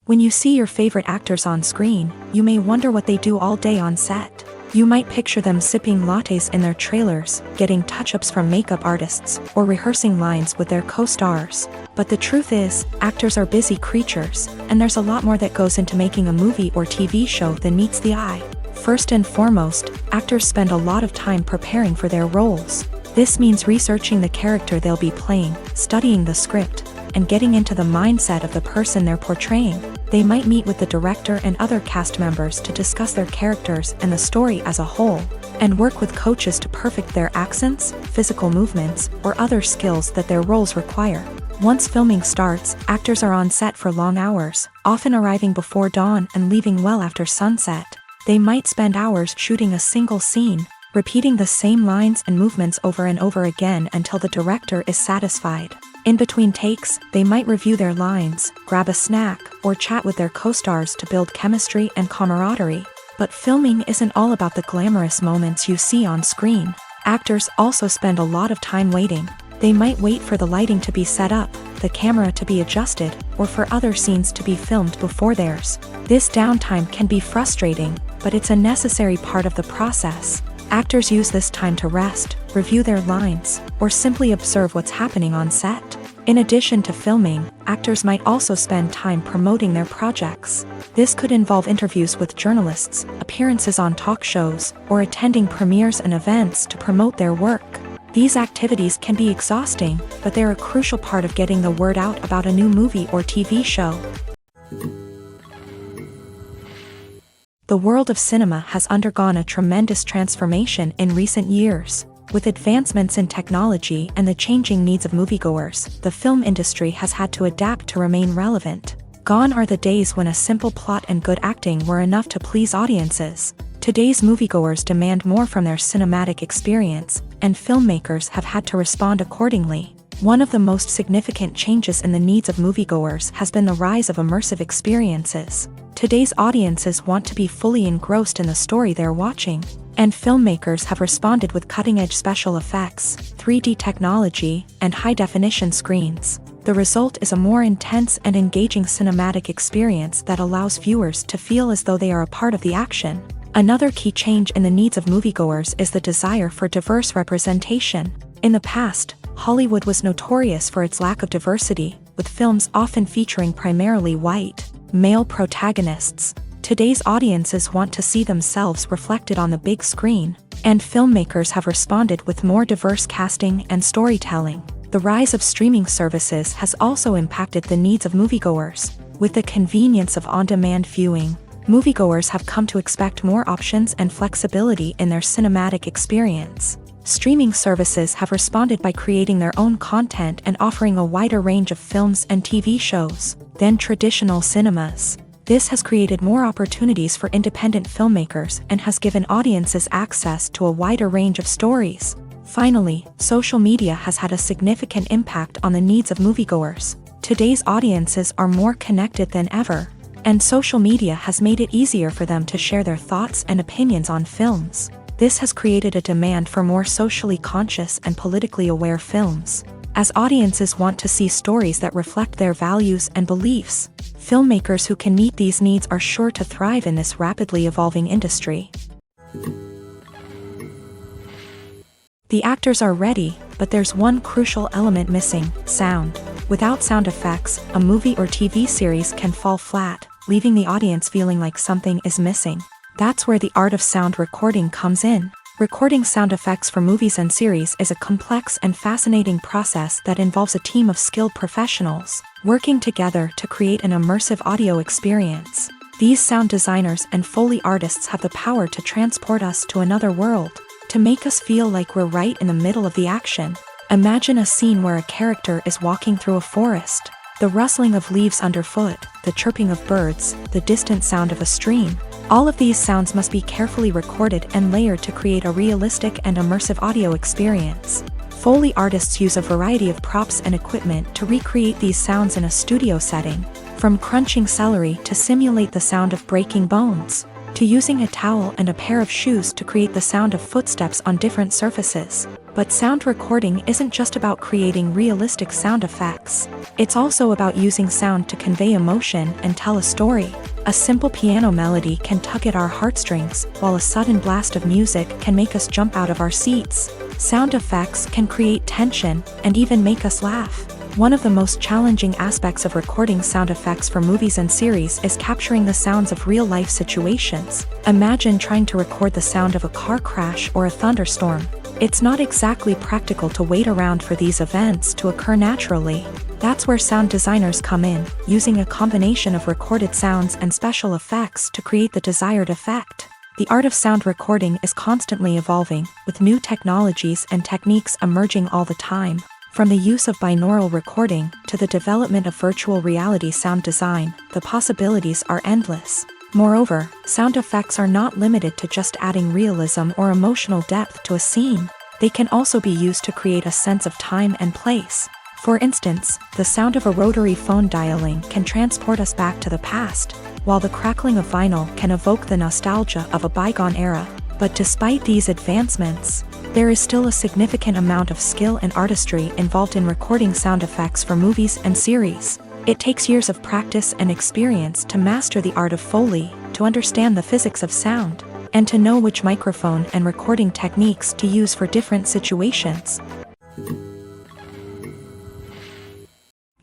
When you see your favorite actors on screen, you may wonder what they do all day on set. You might picture them sipping lattes in their trailers, getting touch-ups from makeup artists, or rehearsing lines with their co-stars. But the truth is, actors are busy creatures, and there's a lot more that goes into making a movie or TV show than meets the eye. First and foremost, actors spend a lot of time preparing for their roles. This means researching the character they'll be playing, studying the script, and getting into the mindset of the person they're portraying. They might meet with the director and other cast members to discuss their characters and the story as a whole, and work with coaches to perfect their accents, physical movements, or other skills that their roles require. Once filming starts, actors are on set for long hours, often arriving before dawn and leaving well after sunset. They might spend hours shooting a single scene, repeating the same lines and movements over and over again until the director is satisfied. In between takes, they might review their lines, grab a snack, or chat with their co-stars to build chemistry and camaraderie. But filming isn't all about the glamorous moments you see on screen. Actors also spend a lot of time waiting. They might wait for the lighting to be set up, the camera to be adjusted, or for other scenes to be filmed before theirs. This downtime can be frustrating, but it's a necessary part of the process. Actors use this time to rest, review their lines, or simply observe what's happening on set. In addition to filming, actors might also spend time promoting their projects. This could involve interviews with journalists, appearances on talk shows, or attending premieres and events to promote their work. These activities can be exhausting, but they're a crucial part of getting the word out about a new movie or TV show. The world of cinema has undergone a tremendous transformation in recent years. With advancements in technology and the changing needs of moviegoers, the film industry has had to adapt to remain relevant. Gone are the days when a simple plot and good acting were enough to please audiences. Today's moviegoers demand more from their cinematic experience, and filmmakers have had to respond accordingly. One of the most significant changes in the needs of moviegoers has been the rise of immersive experiences. Today's audiences want to be fully engrossed in the story they're watching, and filmmakers have responded with cutting-edge special effects, 3D technology, and high-definition screens. The result is a more intense and engaging cinematic experience that allows viewers to feel as though they are a part of the action. Another key change in the needs of moviegoers is the desire for diverse representation. In the past, Hollywood was notorious for its lack of diversity, with films often featuring primarily white, male protagonists. Today's audiences want to see themselves reflected on the big screen, and filmmakers have responded with more diverse casting and storytelling. The rise of streaming services has also impacted the needs of moviegoers. With the convenience of on-demand viewing, moviegoers have come to expect more options and flexibility in their cinematic experience. Streaming services have responded by creating their own content and offering a wider range of films and TV shows than traditional cinemas. This has created more opportunities for independent filmmakers and has given audiences access to a wider range of stories. Finally, social media has had a significant impact on the needs of moviegoers. Today's audiences are more connected than ever, And social media has made it easier for them to share their thoughts and opinions on films. This has created a demand for more socially conscious and politically aware films. As audiences want to see stories that reflect their values and beliefs, filmmakers who can meet these needs are sure to thrive in this rapidly evolving industry. The actors are ready, but there's one crucial element missing: sound. Without sound effects, a movie or TV series can fall flat, leaving the audience feeling like something is missing. That's where the art of sound recording comes in. Recording sound effects for movies and series is a complex and fascinating process that involves a team of skilled professionals working together to create an immersive audio experience. These sound designers and Foley artists have the power to transport us to another world, to make us feel like we're right in the middle of the action. Imagine a scene where a character is walking through a forest. The rustling of leaves underfoot, the chirping of birds, the distant sound of a stream. All of these sounds must be carefully recorded and layered to create a realistic and immersive audio experience. Foley artists use a variety of props and equipment to recreate these sounds in a studio setting, from crunching celery to simulate the sound of breaking bones, to using a towel and a pair of shoes to create the sound of footsteps on different surfaces. But sound recording isn't just about creating realistic sound effects. It's also about using sound to convey emotion and tell a story. A simple piano melody can tug at our heartstrings, while a sudden blast of music can make us jump out of our seats. Sound effects can create tension and even make us laugh. One of the most challenging aspects of recording sound effects for movies and series is capturing the sounds of real-life situations. Imagine trying to record the sound of a car crash or a thunderstorm. It's not exactly practical to wait around for these events to occur naturally. That's where sound designers come in, using a combination of recorded sounds and special effects to create the desired effect. The art of sound recording is constantly evolving, with new technologies and techniques emerging all the time. From the use of binaural recording to the development of virtual reality sound design, the possibilities are endless. Moreover, sound effects are not limited to just adding realism or emotional depth to a scene. They can also be used to create a sense of time and place. For instance, the sound of a rotary phone dialing can transport us back to the past, while the crackling of vinyl can evoke the nostalgia of a bygone era. But despite these advancements, there is still a significant amount of skill and artistry involved in recording sound effects for movies and series. It takes years of practice and experience to master the art of Foley, to understand the physics of sound, and to know which microphone and recording techniques to use for different situations.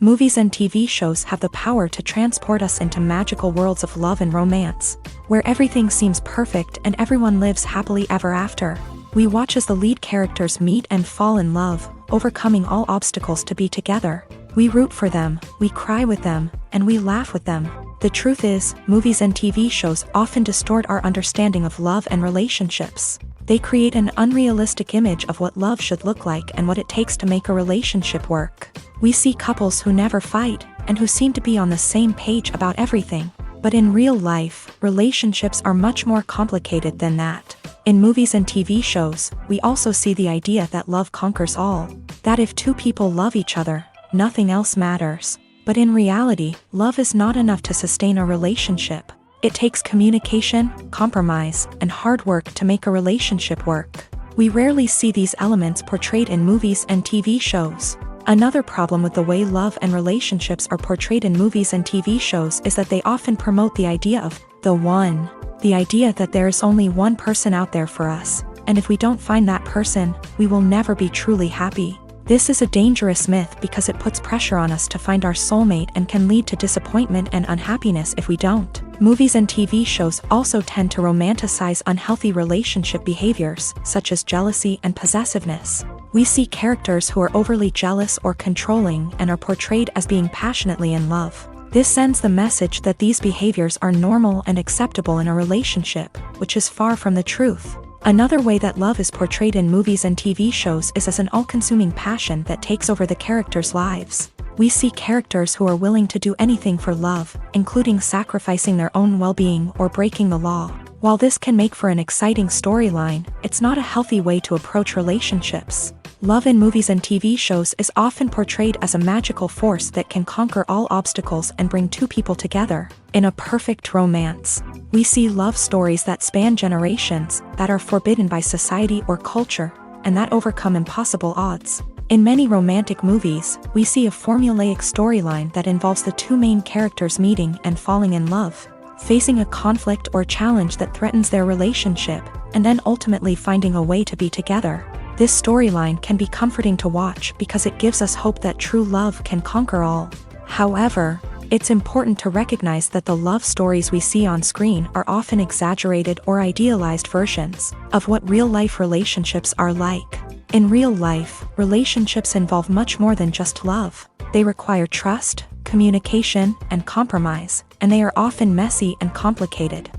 Movies and TV shows have the power to transport us into magical worlds of love and romance, where everything seems perfect and everyone lives happily ever after. We watch as the lead characters meet and fall in love, overcoming all obstacles to be together. We root for them, we cry with them, and we laugh with them. The truth is, movies and TV shows often distort our understanding of love and relationships. They create an unrealistic image of what love should look like and what it takes to make a relationship work. We see couples who never fight, and who seem to be on the same page about everything. But in real life, relationships are much more complicated than that. In movies and TV shows, we also see the idea that love conquers all. That if two people love each other, nothing else matters. But in reality, love is not enough to sustain a relationship. It takes communication, compromise, and hard work to make a relationship work. We rarely see these elements portrayed in movies and TV shows. Another problem with the way love and relationships are portrayed in movies and TV shows is that they often promote the idea of the one. The idea that there is only one person out there for us, and if we don't find that person, we will never be truly happy. This is a dangerous myth because it puts pressure on us to find our soulmate and can lead to disappointment and unhappiness if we don't. Movies and TV shows also tend to romanticize unhealthy relationship behaviors, such as jealousy and possessiveness. We see characters who are overly jealous or controlling and are portrayed as being passionately in love. This sends the message that these behaviors are normal and acceptable in a relationship, which is far from the truth. Another way that love is portrayed in movies and TV shows is as an all-consuming passion that takes over the characters' lives. We see characters who are willing to do anything for love, including sacrificing their own well-being or breaking the law. While this can make for an exciting storyline, it's not a healthy way to approach relationships. Love in movies and TV shows is often portrayed as a magical force that can conquer all obstacles and bring two people together. In a perfect romance, we see love stories that span generations, that are forbidden by society or culture, and that overcome impossible odds. In many romantic movies, we see a formulaic storyline that involves the two main characters meeting and falling in love, facing a conflict or challenge that threatens their relationship, and then ultimately finding a way to be together. This storyline can be comforting to watch because it gives us hope that true love can conquer all. However, it's important to recognize that the love stories we see on screen are often exaggerated or idealized versions of what real-life relationships are like. In real life, relationships involve much more than just love. They require trust, communication, and compromise, and they are often messy and complicated.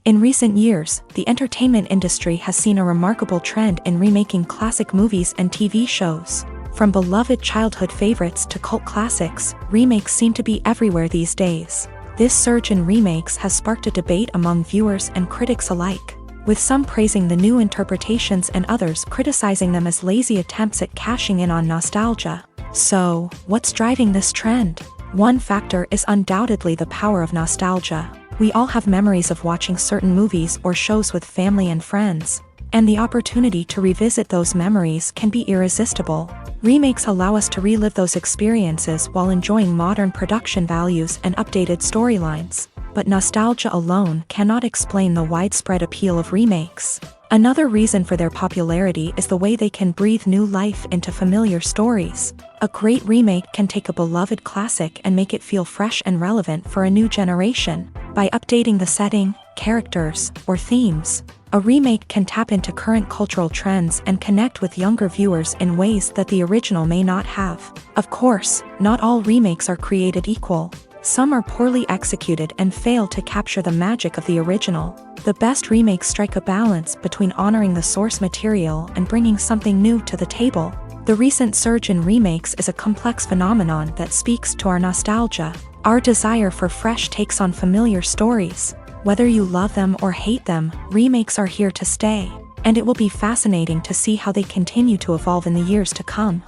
In recent years, the entertainment industry has seen a remarkable trend in remaking classic movies and TV shows. From beloved childhood favorites to cult classics, remakes seem to be everywhere these days. This surge in remakes has sparked a debate among viewers and critics alike, with some praising the new interpretations and others criticizing them as lazy attempts at cashing in on nostalgia. So, what's driving this trend? One factor is undoubtedly the power of nostalgia. We all have memories of watching certain movies or shows with family and friends, and the opportunity to revisit those memories can be irresistible. Remakes allow us to relive those experiences while enjoying modern production values and updated storylines. But nostalgia alone cannot explain the widespread appeal of remakes. Another reason for their popularity is the way they can breathe new life into familiar stories. A great remake can take a beloved classic and make it feel fresh and relevant for a new generation. By updating the setting, characters, or themes, a remake can tap into current cultural trends and connect with younger viewers in ways that the original may not have. Of course, not all remakes are created equal. Some are poorly executed and fail to capture the magic of the original. The best remakes strike a balance between honoring the source material and bringing something new to the table. The recent surge in remakes is a complex phenomenon that speaks to our nostalgia, our desire for fresh takes on familiar stories. Whether you love them or hate them, remakes are here to stay, and it will be fascinating to see how they continue to evolve in the years to come.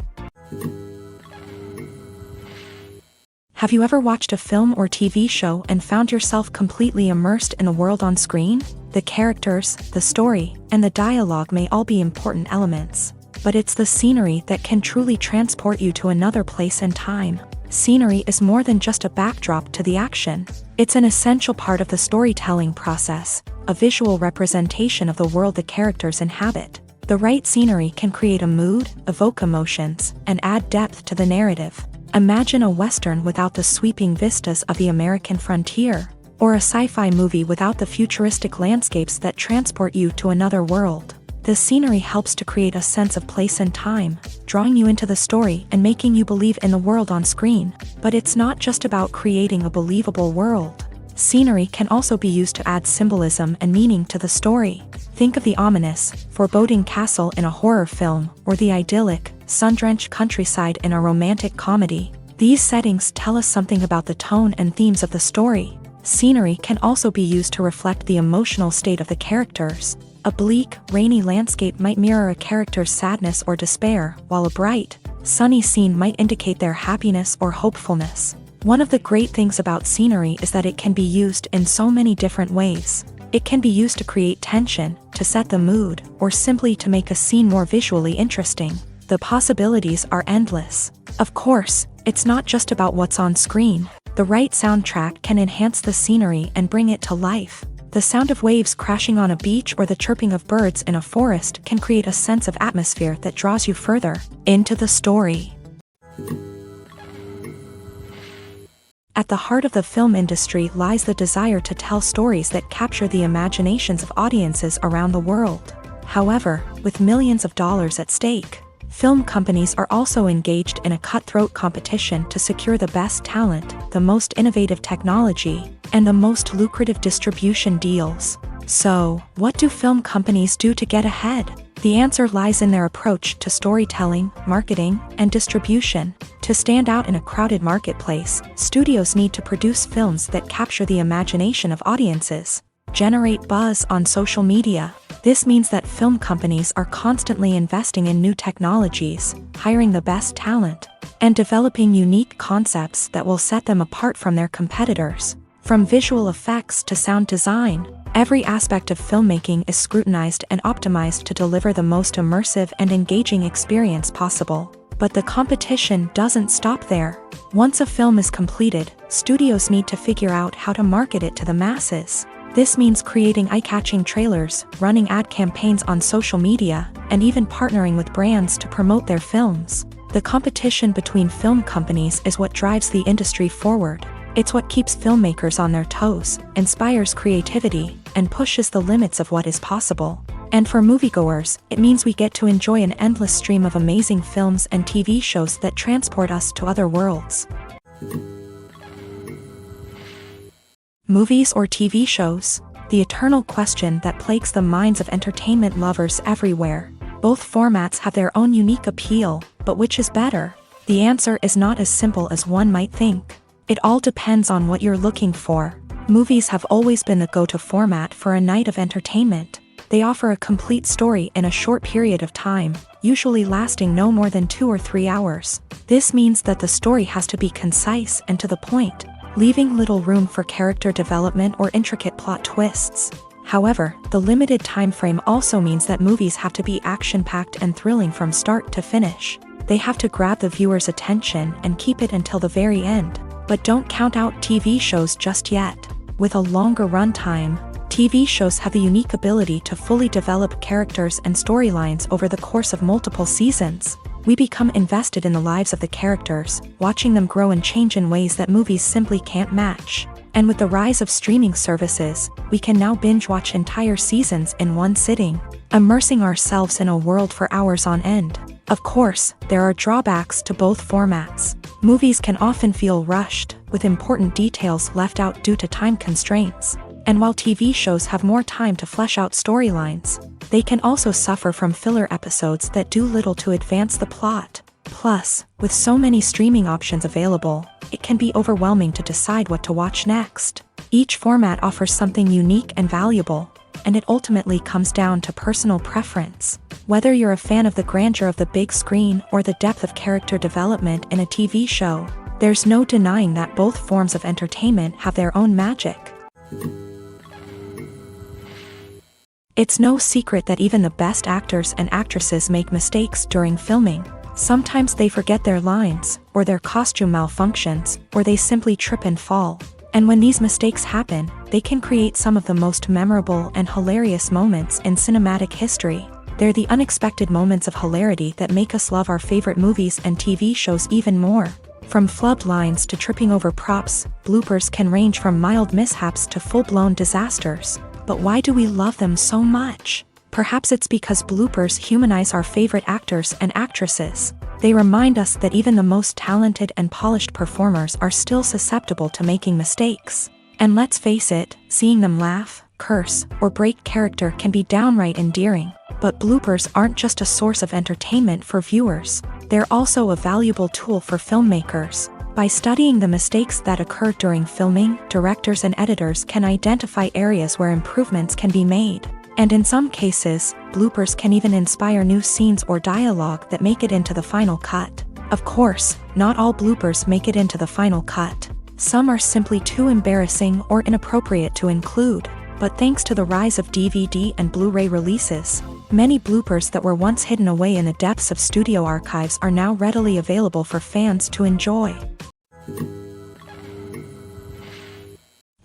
Have you ever watched a film or TV show and found yourself completely immersed in the world on screen? The characters, the story, and the dialogue may all be important elements, but it's the scenery that can truly transport you to another place and time. Scenery is more than just a backdrop to the action. It's an essential part of the storytelling process, a visual representation of the world the characters inhabit. The right scenery can create a mood, evoke emotions, and add depth to the narrative. Imagine a Western without the sweeping vistas of the American frontier, or a sci-fi movie without the futuristic landscapes that transport you to another world. The scenery helps to create a sense of place and time, drawing you into the story and making you believe in the world on screen. But it's not just about creating a believable world. Scenery can also be used to add symbolism and meaning to the story. Think of the ominous, foreboding castle in a horror film, or the idyllic, sun-drenched countryside in a romantic comedy. These settings tell us something about the tone and themes of the story. Scenery can also be used to reflect the emotional state of the characters. A bleak, rainy landscape might mirror a character's sadness or despair, while a bright, sunny scene might indicate their happiness or hopefulness. One of the great things about scenery is that it can be used in so many different ways. It can be used to create tension, to set the mood, or simply to make a scene more visually interesting. The possibilities are endless. Of course, it's not just about what's on screen. The right soundtrack can enhance the scenery and bring it to life. The sound of waves crashing on a beach or the chirping of birds in a forest can create a sense of atmosphere that draws you further into the story. At the heart of the film industry lies the desire to tell stories that capture the imaginations of audiences around the world. However, with millions of dollars at stake, film companies are also engaged in a cutthroat competition to secure the best talent, the most innovative technology, and the most lucrative distribution deals. So, what do film companies do to get ahead? The answer lies in their approach to storytelling, marketing, and distribution. To stand out in a crowded marketplace, studios need to produce films that capture the imagination of audiences, generate buzz on social media, This means that film companies are constantly investing in new technologies, hiring the best talent, and developing unique concepts that will set them apart from their competitors. From visual effects to sound design, every aspect of filmmaking is scrutinized and optimized to deliver the most immersive and engaging experience possible. But the competition doesn't stop there. Once a film is completed, studios need to figure out how to market it to the masses. This means creating eye-catching trailers, running ad campaigns on social media, and even partnering with brands to promote their films. The competition between film companies is what drives the industry forward. It's what keeps filmmakers on their toes, inspires creativity, and pushes the limits of what is possible. And for moviegoers, it means we get to enjoy an endless stream of amazing films and TV shows that transport us to other worlds. Movies or TV shows? The eternal question that plagues the minds of entertainment lovers everywhere. Both formats have their own unique appeal, but which is better? The answer is not as simple as one might think. It all depends on what you're looking for. Movies have always been the go-to format for a night of entertainment. They offer a complete story in a short period of time, usually lasting no more than 2 or 3 hours. This means that the story has to be concise and to the point, leaving little room for character development or intricate plot twists. However, the limited time frame also means that movies have to be action-packed and thrilling from start to finish. They have to grab the viewer's attention and keep it until the very end. But don't count out TV shows just yet. With a longer runtime, TV shows have the unique ability to fully develop characters and storylines over the course of multiple seasons. We become invested in the lives of the characters, watching them grow and change in ways that movies simply can't match. And with the rise of streaming services, we can now binge-watch entire seasons in one sitting, immersing ourselves in a world for hours on end. Of course, there are drawbacks to both formats. Movies can often feel rushed, with important details left out due to time constraints. And while TV shows have more time to flesh out storylines, they can also suffer from filler episodes that do little to advance the plot. Plus, with so many streaming options available, it can be overwhelming to decide what to watch next. Each format offers something unique and valuable, and it ultimately comes down to personal preference. Whether you're a fan of the grandeur of the big screen or the depth of character development in a TV show, there's no denying that both forms of entertainment have their own magic. It's no secret that even the best actors and actresses make mistakes during filming. Sometimes they forget their lines, or their costume malfunctions, or they simply trip and fall. And when these mistakes happen, they can create some of the most memorable and hilarious moments in cinematic history. They're the unexpected moments of hilarity that make us love our favorite movies and TV shows even more. From flubbed lines to tripping over props, bloopers can range from mild mishaps to full-blown disasters. But why do we love them so much? Perhaps it's because bloopers humanize our favorite actors and actresses. They remind us that even the most talented and polished performers are still susceptible to making mistakes. And let's face it, seeing them laugh, curse, or break character can be downright endearing. But bloopers aren't just a source of entertainment for viewers. They're also a valuable tool for filmmakers. By studying the mistakes that occur during filming, directors and editors can identify areas where improvements can be made. And in some cases, bloopers can even inspire new scenes or dialogue that make it into the final cut. Of course, not all bloopers make it into the final cut. Some are simply too embarrassing or inappropriate to include. But thanks to the rise of DVD and Blu-ray releases, many bloopers that were once hidden away in the depths of studio archives are now readily available for fans to enjoy.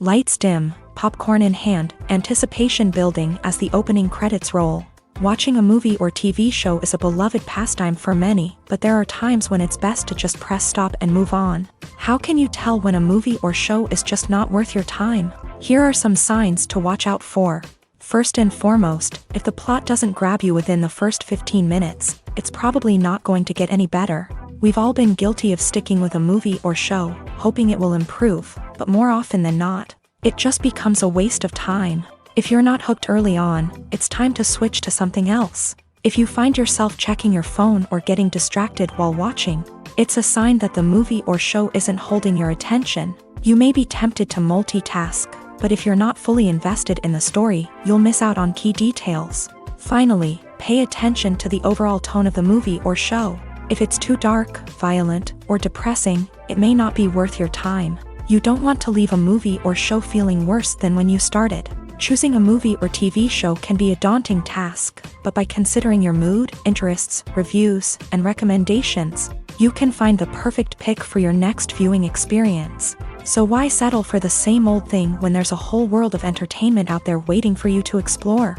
Lights dim, popcorn in hand, anticipation building as the opening credits roll. Watching a movie or TV show is a beloved pastime for many, but there are times when it's best to just press stop and move on. How can you tell when a movie or show is just not worth your time? Here are some signs to watch out for. First and foremost, if the plot doesn't grab you within the first 15 minutes, it's probably not going to get any better. We've all been guilty of sticking with a movie or show, hoping it will improve, but more often than not, it just becomes a waste of time. If you're not hooked early on, it's time to switch to something else. If you find yourself checking your phone or getting distracted while watching, it's a sign that the movie or show isn't holding your attention. You may be tempted to multitask, but if you're not fully invested in the story, you'll miss out on key details. Finally, pay attention to the overall tone of the movie or show. If it's too dark, violent, or depressing, it may not be worth your time. You don't want to leave a movie or show feeling worse than when you started. Choosing a movie or TV show can be a daunting task, but by considering your mood, interests, reviews, and recommendations, you can find the perfect pick for your next viewing experience. So why settle for the same old thing when there's a whole world of entertainment out there waiting for you to explore?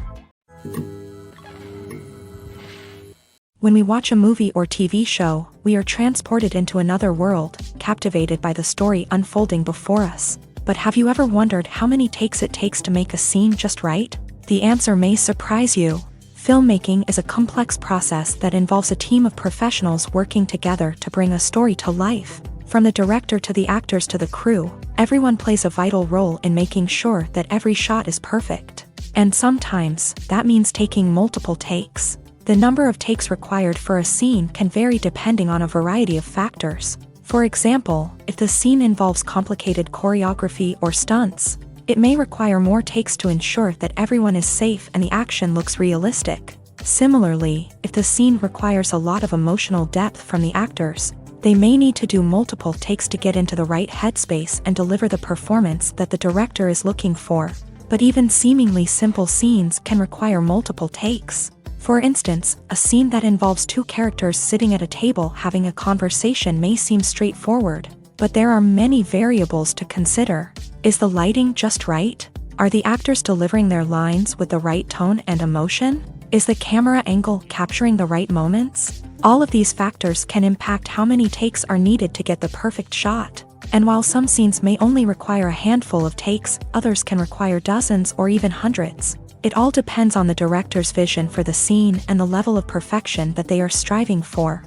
When we watch a movie or TV show, we are transported into another world, captivated by the story unfolding before us. But have you ever wondered how many takes it takes to make a scene just right? The answer may surprise you. Filmmaking is a complex process that involves a team of professionals working together to bring a story to life. From the director to the actors to the crew, everyone plays a vital role in making sure that every shot is perfect. And sometimes, that means taking multiple takes. The number of takes required for a scene can vary depending on a variety of factors. For example, if the scene involves complicated choreography or stunts, it may require more takes to ensure that everyone is safe and the action looks realistic. Similarly, if the scene requires a lot of emotional depth from the actors, they may need to do multiple takes to get into the right headspace and deliver the performance that the director is looking for. But even seemingly simple scenes can require multiple takes. For instance, a scene that involves two characters sitting at a table having a conversation may seem straightforward, but there are many variables to consider. Is the lighting just right? Are the actors delivering their lines with the right tone and emotion? Is the camera angle capturing the right moments? All of these factors can impact how many takes are needed to get the perfect shot. And while some scenes may only require a handful of takes, others can require dozens or even hundreds. It all depends on the director's vision for the scene and the level of perfection that they are striving for.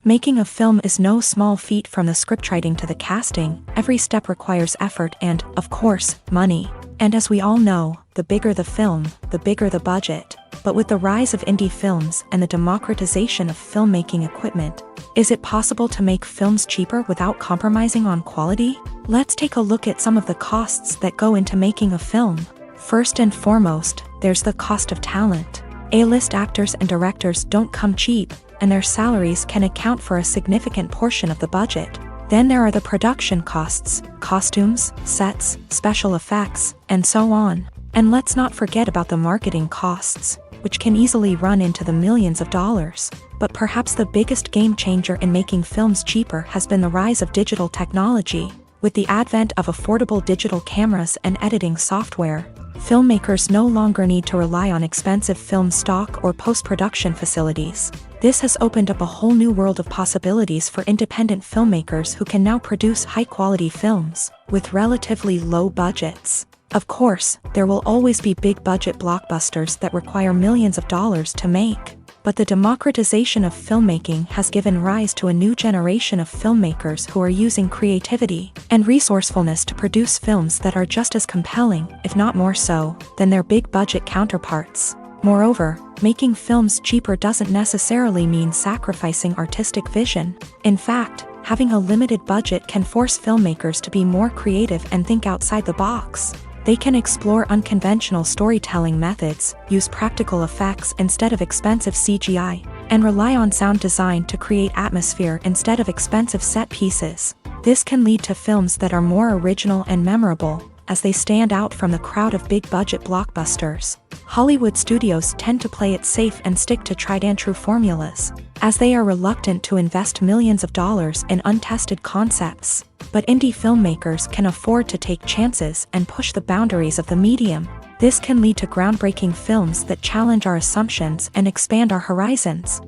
Making a film is no small feat. From the scriptwriting to the casting, every step requires effort and, of course, money. And as we all know, the bigger the film, the bigger the budget. But with the rise of indie films and the democratization of filmmaking equipment, is it possible to make films cheaper without compromising on quality? Let's take a look at some of the costs that go into making a film. First and foremost, there's the cost of talent. A-list actors and directors don't come cheap, and their salaries can account for a significant portion of the budget. Then there are the production costs, costumes, sets, special effects, and so on. And let's not forget about the marketing costs, which can easily run into the millions of dollars. But perhaps the biggest game changer in making films cheaper has been the rise of digital technology. With the advent of affordable digital cameras and editing software, filmmakers no longer need to rely on expensive film stock or post-production facilities. This has opened up a whole new world of possibilities for independent filmmakers who can now produce high-quality films with relatively low budgets. Of course, there will always be big-budget blockbusters that require millions of dollars to make. But the democratization of filmmaking has given rise to a new generation of filmmakers who are using creativity and resourcefulness to produce films that are just as compelling, if not more so, than their big-budget counterparts. Moreover, making films cheaper doesn't necessarily mean sacrificing artistic vision. In fact, having a limited budget can force filmmakers to be more creative and think outside the box. They can explore unconventional storytelling methods, use practical effects instead of expensive CGI, and rely on sound design to create atmosphere instead of expensive set pieces. This can lead to films that are more original and memorable, as they stand out from the crowd of big-budget blockbusters. Hollywood studios tend to play it safe and stick to tried-and-true formulas, as they are reluctant to invest millions of dollars in untested concepts. But indie filmmakers can afford to take chances and push the boundaries of the medium. This can lead to groundbreaking films that challenge our assumptions and expand our horizons.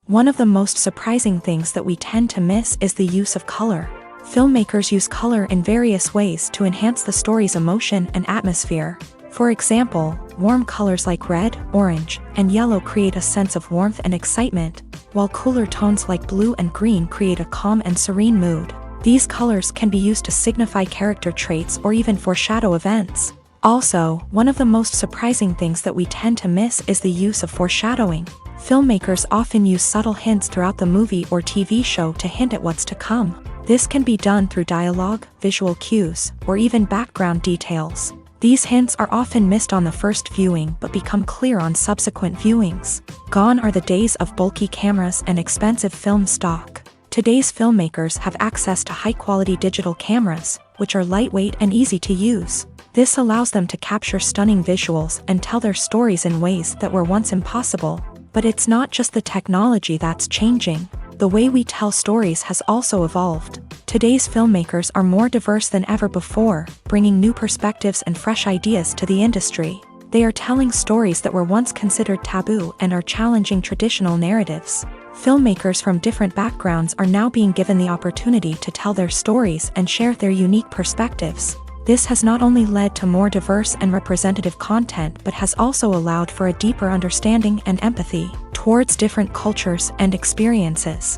One of the most surprising things that we tend to miss is the use of color. Filmmakers use color in various ways to enhance the story's emotion and atmosphere. For example, warm colors like red, orange, and yellow create a sense of warmth and excitement, while cooler tones like blue and green create a calm and serene mood. These colors can be used to signify character traits or even foreshadow events. Also, one of the most surprising things that we tend to miss is the use of foreshadowing. Filmmakers often use subtle hints throughout the movie or TV show to hint at what's to come. This can be done through dialogue, visual cues, or even background details. These hints are often missed on the first viewing but become clear on subsequent viewings. Gone are the days of bulky cameras and expensive film stock. Today's filmmakers have access to high-quality digital cameras, which are lightweight and easy to use. This allows them to capture stunning visuals and tell their stories in ways that were once impossible. But it's not just the technology that's changing. The way we tell stories has also evolved. Today's filmmakers are more diverse than ever before, bringing new perspectives and fresh ideas to the industry. They are telling stories that were once considered taboo and are challenging traditional narratives. Filmmakers from different backgrounds are now being given the opportunity to tell their stories and share their unique perspectives. This has not only led to more diverse and representative content but has also allowed for a deeper understanding and empathy towards different cultures and experiences.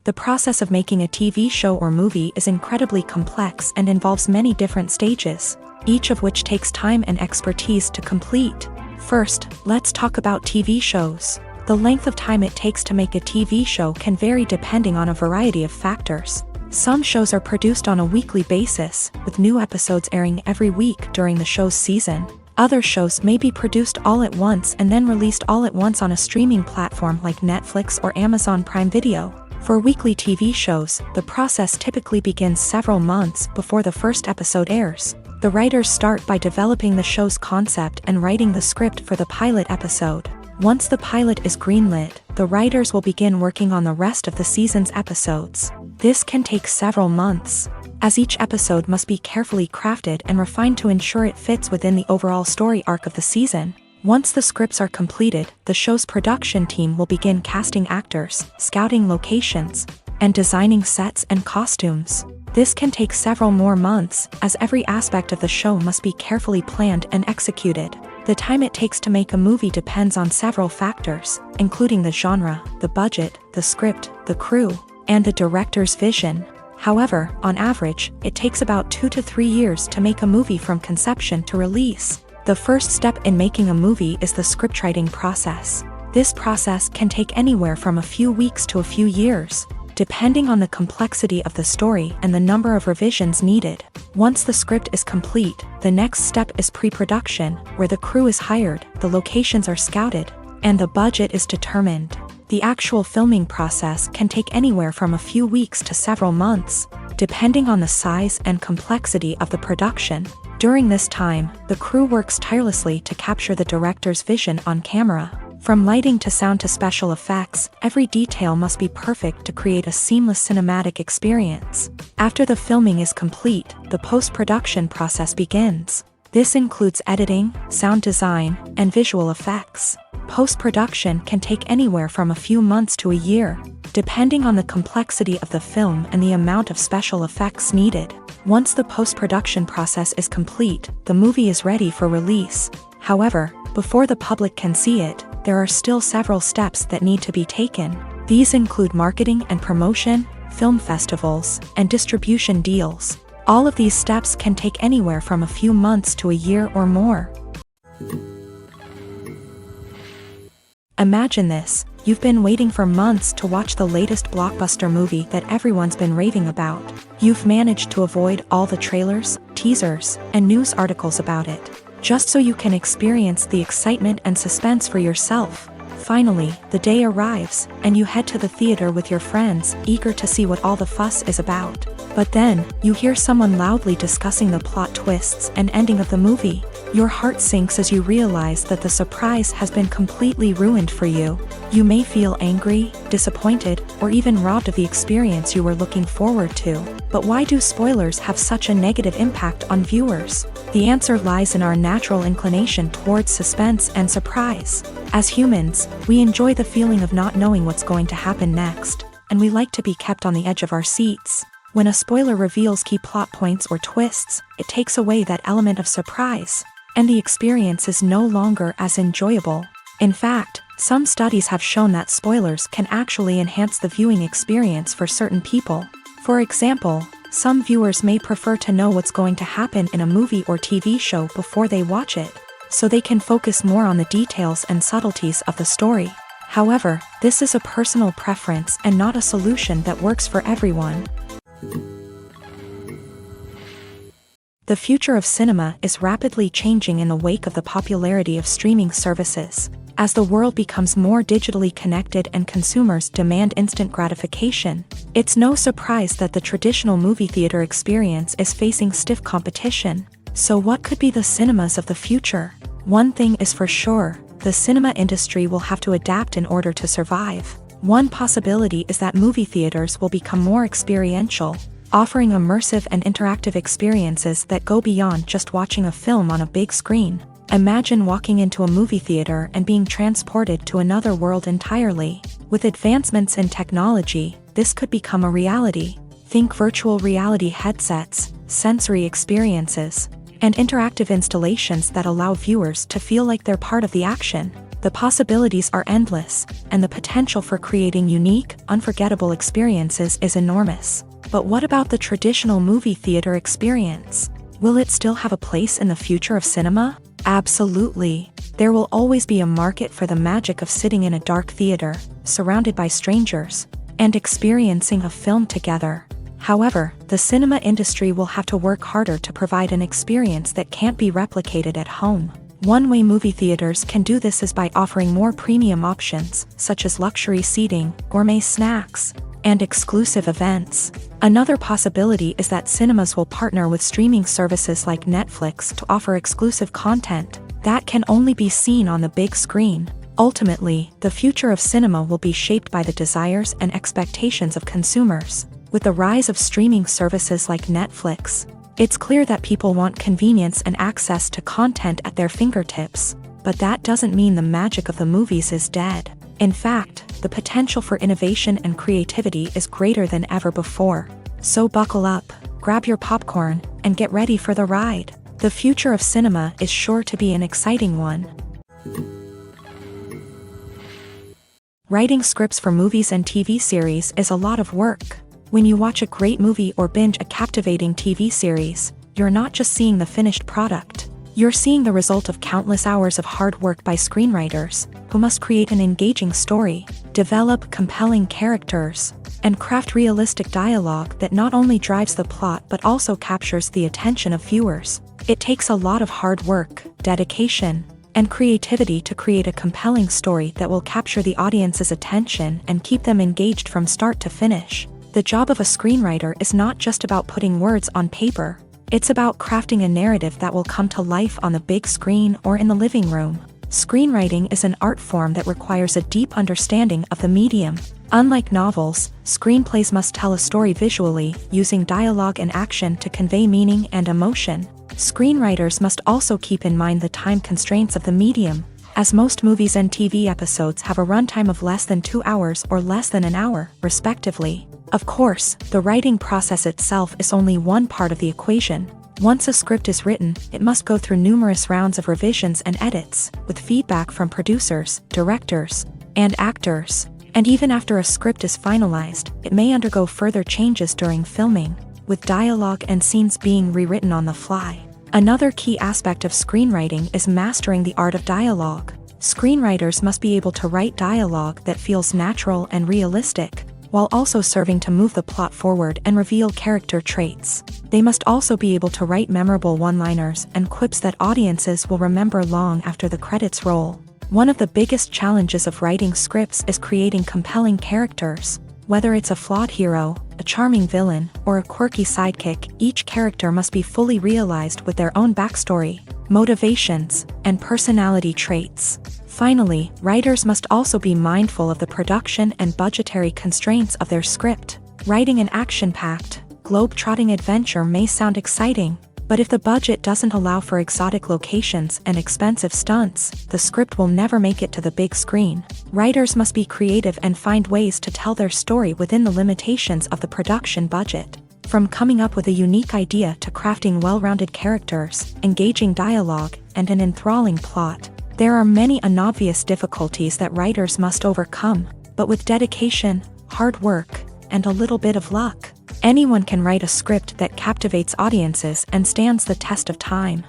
The process of making a TV show or movie is incredibly complex and involves many different stages, each of which takes time and expertise to complete. First, let's talk about TV shows. The length of time it takes to make a TV show can vary depending on a variety of factors. Some shows are produced on a weekly basis, with new episodes airing every week during the show's season. Other shows may be produced all at once and then released all at once on a streaming platform like Netflix or Amazon Prime Video. For weekly TV shows, the process typically begins several months before the first episode airs. The writers start by developing the show's concept and writing the script for the pilot episode. Once the pilot is greenlit, the writers will begin working on the rest of the season's episodes. This can take several months, as each episode must be carefully crafted and refined to ensure it fits within the overall story arc of the season. Once the scripts are completed, the show's production team will begin casting actors, scouting locations, and designing sets and costumes. This can take several more months, as every aspect of the show must be carefully planned and executed. The time it takes to make a movie depends on several factors, including the genre, the budget, the script, the crew, and the director's vision. However, on average, it takes about 2 to 3 years to make a movie from conception to release. The first step in making a movie is the scriptwriting process. This process can take anywhere from a few weeks to a few years, depending on the complexity of the story and the number of revisions needed. Once the script is complete, the next step is pre-production, where the crew is hired, the locations are scouted, and the budget is determined. The actual filming process can take anywhere from a few weeks to several months, depending on the size and complexity of the production. During this time, the crew works tirelessly to capture the director's vision on camera. From lighting to sound to special effects, every detail must be perfect to create a seamless cinematic experience. After the filming is complete, the post-production process begins. This includes editing, sound design, and visual effects. Post-production can take anywhere from a few months to a year, depending on the complexity of the film and the amount of special effects needed. Once the post-production process is complete, the movie is ready for release. However, before the public can see it, there are still several steps that need to be taken. These include marketing and promotion, film festivals, and distribution deals. All of these steps can take anywhere from a few months to a year or more. Imagine this: you've been waiting for months to watch the latest blockbuster movie that everyone's been raving about. You've managed to avoid all the trailers, teasers, and news articles about it, just so you can experience the excitement and suspense for yourself. Finally, the day arrives, and you head to the theater with your friends, eager to see what all the fuss is about. But then, you hear someone loudly discussing the plot twists and ending of the movie. Your heart sinks as you realize that the surprise has been completely ruined for you. You may feel angry, disappointed, or even robbed of the experience you were looking forward to. But why do spoilers have such a negative impact on viewers? The answer lies in our natural inclination towards suspense and surprise. As humans, we enjoy the feeling of not knowing what's going to happen next, and we like to be kept on the edge of our seats. When a spoiler reveals key plot points or twists, it takes away that element of surprise, and the experience is no longer as enjoyable. In fact, some studies have shown that spoilers can actually enhance the viewing experience for certain people. For example, some viewers may prefer to know what's going to happen in a movie or TV show before they watch it. so they can focus more on the details and subtleties of the story. However, this is a personal preference and not a solution that works for everyone. The future of cinema is rapidly changing in the wake of the popularity of streaming services. As the world becomes more digitally connected and consumers demand instant gratification, it's no surprise that the traditional movie theater experience is facing stiff competition. So what could be the cinemas of the future? One thing is for sure, the cinema industry will have to adapt in order to survive. One possibility is that movie theaters will become more experiential, offering immersive and interactive experiences that go beyond just watching a film on a big screen. Imagine walking into a movie theater and being transported to another world entirely. With advancements in technology, this could become a reality. Think virtual reality headsets, sensory experiences, and interactive installations that allow viewers to feel like they're part of the action. The possibilities are endless, and the potential for creating unique, unforgettable experiences is enormous. But what about the traditional movie theater experience? Will it still have a place in the future of cinema? Absolutely. There will always be a market for the magic of sitting in a dark theater, surrounded by strangers, and experiencing a film together. However, the cinema industry will have to work harder to provide an experience that can't be replicated at home. One way movie theaters can do this is by offering more premium options, such as luxury seating, gourmet snacks, and exclusive events. Another possibility is that cinemas will partner with streaming services like Netflix to offer exclusive content that can only be seen on the big screen. Ultimately, the future of cinema will be shaped by the desires and expectations of consumers. With the rise of streaming services like Netflix, it's clear that people want convenience and access to content at their fingertips. But that doesn't mean the magic of the movies is dead. In fact, the potential for innovation and creativity is greater than ever before. So buckle up, grab your popcorn, and get ready for the ride. The future of cinema is sure to be an exciting one. Writing scripts for movies and TV series is a lot of work. When you watch a great movie or binge a captivating TV series, you're not just seeing the finished product. You're seeing the result of countless hours of hard work by screenwriters, who must create an engaging story, develop compelling characters, and craft realistic dialogue that not only drives the plot but also captures the attention of viewers. It takes a lot of hard work, dedication, and creativity to create a compelling story that will capture the audience's attention and keep them engaged from start to finish. The job of a screenwriter is not just about putting words on paper. It's about crafting a narrative that will come to life on the big screen or in the living room. Screenwriting is an art form that requires a deep understanding of the medium. Unlike novels, screenplays must tell a story visually, using dialogue and action to convey meaning and emotion. Screenwriters must also keep in mind the time constraints of the medium, as most movies and TV episodes have a runtime of less than 2 hours or less than an hour, respectively. Of course, the writing process itself is only one part of the equation. Once a script is written, it must go through numerous rounds of revisions and edits, with feedback from producers, directors, and actors. And even after a script is finalized, it may undergo further changes during filming, with dialogue and scenes being rewritten on the fly. Another key aspect of screenwriting is mastering the art of dialogue. Screenwriters must be able to write dialogue that feels natural and realistic, while also serving to move the plot forward and reveal character traits. They must also be able to write memorable one-liners and quips that audiences will remember long after the credits roll. One of the biggest challenges of writing scripts is creating compelling characters. Whether it's a flawed hero, a charming villain, or a quirky sidekick, each character must be fully realized with their own backstory, motivations, and personality traits. Finally, writers must also be mindful of the production and budgetary constraints of their script. Writing an action-packed, globe-trotting adventure may sound exciting, but if the budget doesn't allow for exotic locations and expensive stunts, the script will never make it to the big screen. Writers must be creative and find ways to tell their story within the limitations of the production budget. From coming up with a unique idea to crafting well-rounded characters, engaging dialogue, and an enthralling plot, there are many unobvious difficulties that writers must overcome, but with dedication, hard work, and a little bit of luck, anyone can write a script that captivates audiences and stands the test of time.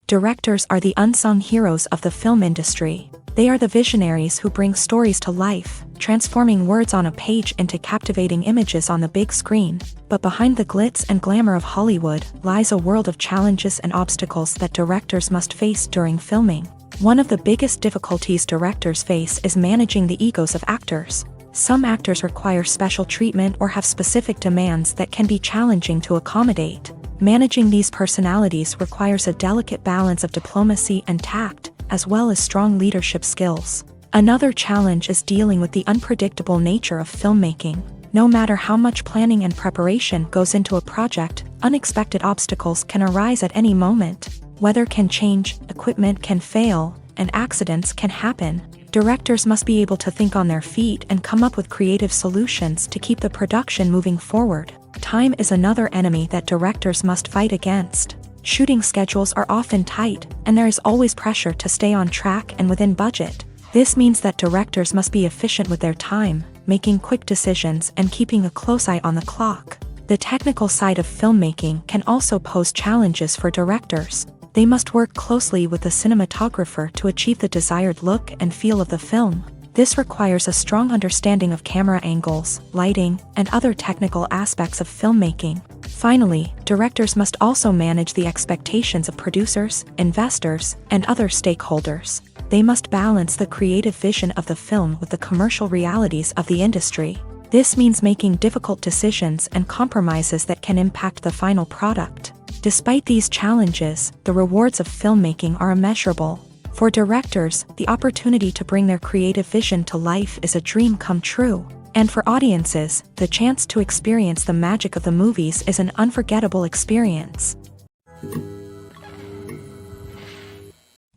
Directors are the unsung heroes of the film industry. They are the visionaries who bring stories to life, transforming words on a page into captivating images on the big screen. But behind the glitz and glamour of Hollywood lies a world of challenges and obstacles that directors must face during filming. One of the biggest difficulties directors face is managing the egos of actors. Some actors require special treatment or have specific demands that can be challenging to accommodate. Managing these personalities requires a delicate balance of diplomacy and tact, as well as strong leadership skills. Another challenge is dealing with the unpredictable nature of filmmaking. No matter how much planning and preparation goes into a project, unexpected obstacles can arise at any moment. Weather can change, equipment can fail, and accidents can happen. Directors must be able to think on their feet and come up with creative solutions to keep the production moving forward. Time is another enemy that directors must fight against. Shooting schedules are often tight, and there is always pressure to stay on track and within budget. This means that directors must be efficient with their time, making quick decisions and keeping a close eye on the clock. The technical side of filmmaking can also pose challenges for directors. They must work closely with the cinematographer to achieve the desired look and feel of the film. This requires a strong understanding of camera angles, lighting, and other technical aspects of filmmaking. Finally, directors must also manage the expectations of producers, investors, and other stakeholders. They must balance the creative vision of the film with the commercial realities of the industry. This means making difficult decisions and compromises that can impact the final product. Despite these challenges, the rewards of filmmaking are immeasurable. For directors, the opportunity to bring their creative vision to life is a dream come true. And for audiences, the chance to experience the magic of the movies is an unforgettable experience.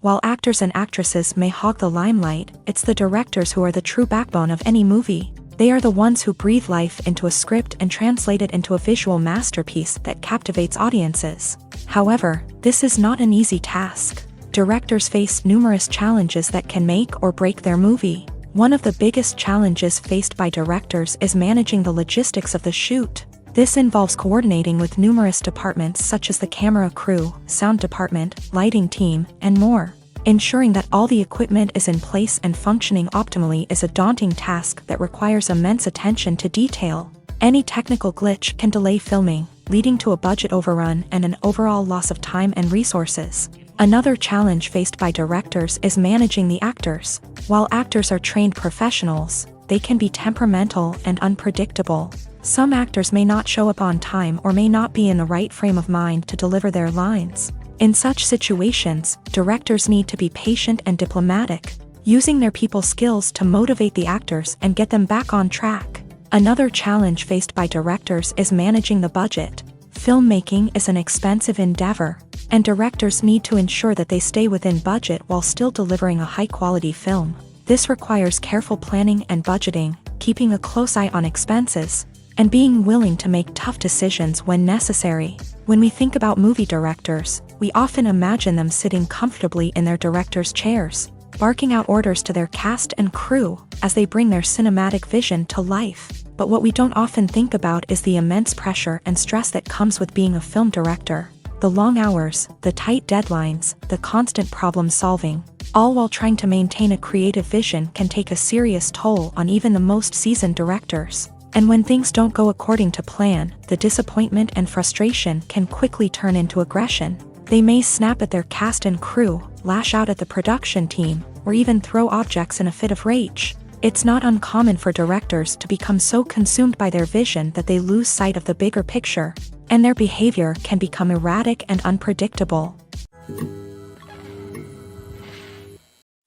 While actors and actresses may hog the limelight, it's the directors who are the true backbone of any movie. They are the ones who breathe life into a script and translate it into a visual masterpiece that captivates audiences. However, this is not an easy task. Directors face numerous challenges that can make or break their movie. One of the biggest challenges faced by directors is managing the logistics of the shoot. This involves coordinating with numerous departments such as the camera crew, sound department, lighting team, and more. Ensuring that all the equipment is in place and functioning optimally is a daunting task that requires immense attention to detail. Any technical glitch can delay filming, leading to a budget overrun and an overall loss of time and resources. Another challenge faced by directors is managing the actors. While actors are trained professionals, they can be temperamental and unpredictable. Some actors may not show up on time or may not be in the right frame of mind to deliver their lines. In such situations, directors need to be patient and diplomatic, using their people skills to motivate the actors and get them back on track. Another challenge faced by directors is managing the budget. Filmmaking is an expensive endeavor, and directors need to ensure that they stay within budget while still delivering a high-quality film. This requires careful planning and budgeting, keeping a close eye on expenses, and being willing to make tough decisions when necessary. When we think about movie directors, we often imagine them sitting comfortably in their director's chairs, barking out orders to their cast and crew as they bring their cinematic vision to life. But what we don't often think about is the immense pressure and stress that comes with being a film director. The long hours, the tight deadlines, the constant problem solving, all while trying to maintain a creative vision can take a serious toll on even the most seasoned directors. And when things don't go according to plan, the disappointment and frustration can quickly turn into aggression. They may snap at their cast and crew, lash out at the production team, or even throw objects in a fit of rage. It's not uncommon for directors to become so consumed by their vision that they lose sight of the bigger picture, and their behavior can become erratic and unpredictable.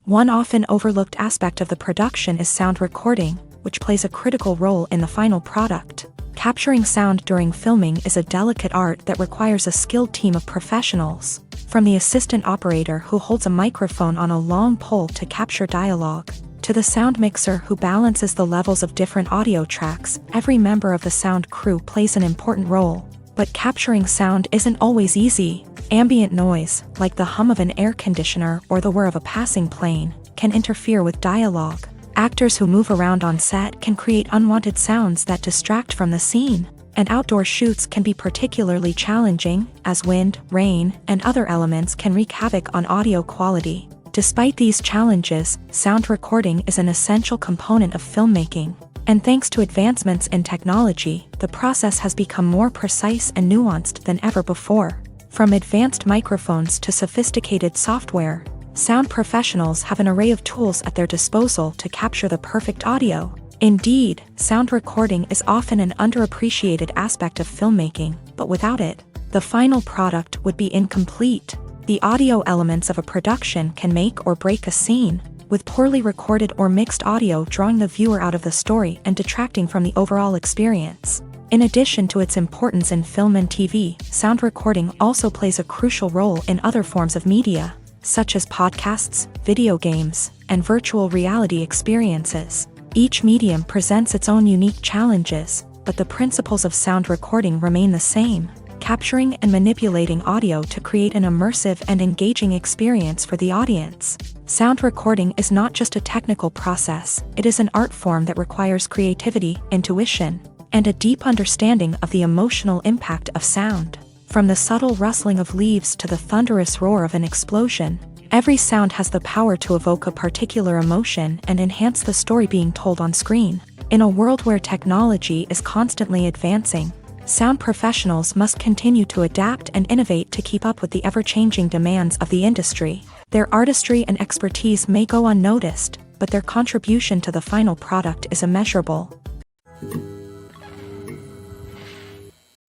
One often overlooked aspect of the production is sound recording, which plays a critical role in the final product. Capturing sound during filming is a delicate art that requires a skilled team of professionals. From the assistant operator who holds a microphone on a long pole to capture dialogue, to the sound mixer who balances the levels of different audio tracks, every member of the sound crew plays an important role. But capturing sound isn't always easy. Ambient noise, like the hum of an air conditioner or the whir of a passing plane, can interfere with dialogue. Actors who move around on set can create unwanted sounds that distract from the scene. and outdoor shoots can be particularly challenging, as wind, rain, and other elements can wreak havoc on audio quality. Despite these challenges, sound recording is an essential component of filmmaking. And thanks to advancements in technology, the process has become more precise and nuanced than ever before. From advanced microphones to sophisticated software, sound professionals have an array of tools at their disposal to capture the perfect audio. Indeed, sound recording is often an underappreciated aspect of filmmaking, but without it, the final product would be incomplete. The audio elements of a production can make or break a scene, with poorly recorded or mixed audio drawing the viewer out of the story and detracting from the overall experience. In addition to its importance in film and TV, sound recording also plays a crucial role in other forms of media, such as podcasts, video games, and virtual reality experiences. Each medium presents its own unique challenges, but the principles of sound recording remain the same, capturing and manipulating audio to create an immersive and engaging experience for the audience. Sound recording is not just a technical process, it is an art form that requires creativity, intuition, and a deep understanding of the emotional impact of sound. From the subtle rustling of leaves to the thunderous roar of an explosion, every sound has the power to evoke a particular emotion and enhance the story being told on screen. In a world where technology is constantly advancing, sound professionals must continue to adapt and innovate to keep up with the ever-changing demands of the industry. Their artistry and expertise may go unnoticed, but their contribution to the final product is immeasurable.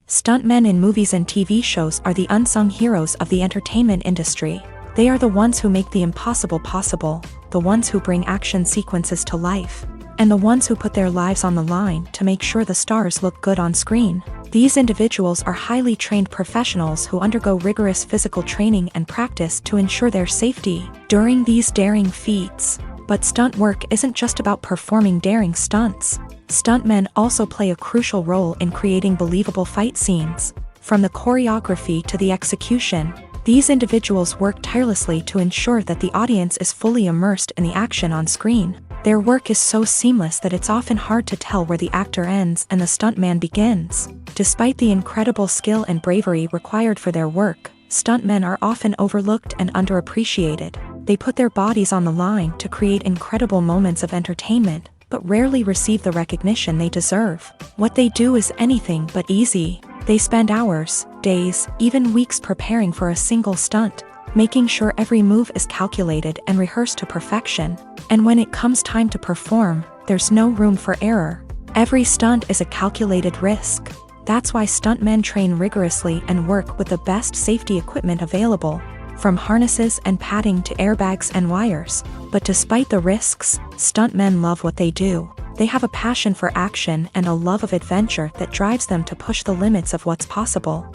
Stuntmen in movies and TV shows are the unsung heroes of the entertainment industry. They are the ones who make the impossible possible, the ones who bring action sequences to life, and the ones who put their lives on the line to make sure the stars look good on screen. These individuals are highly trained professionals who undergo rigorous physical training and practice to ensure their safety during these daring feats. But stunt work isn't just about performing daring stunts. Stuntmen also play a crucial role in creating believable fight scenes. From the choreography to the execution, these individuals work tirelessly to ensure that the audience is fully immersed in the action on screen. Their work is so seamless that it's often hard to tell where the actor ends and the stuntman begins. Despite the incredible skill and bravery required for their work, stuntmen are often overlooked and underappreciated. They put their bodies on the line to create incredible moments of entertainment, but rarely receive the recognition they deserve. What they do is anything but easy. They spend hours, days, even weeks preparing for a single stunt, making sure every move is calculated and rehearsed to perfection. And when it comes time to perform, there's no room for error. Every stunt is a calculated risk. That's why stuntmen train rigorously and work with the best safety equipment available, from harnesses and padding to airbags and wires. But despite the risks, stuntmen love what they do. They have a passion for action and a love of adventure that drives them to push the limits of what's possible.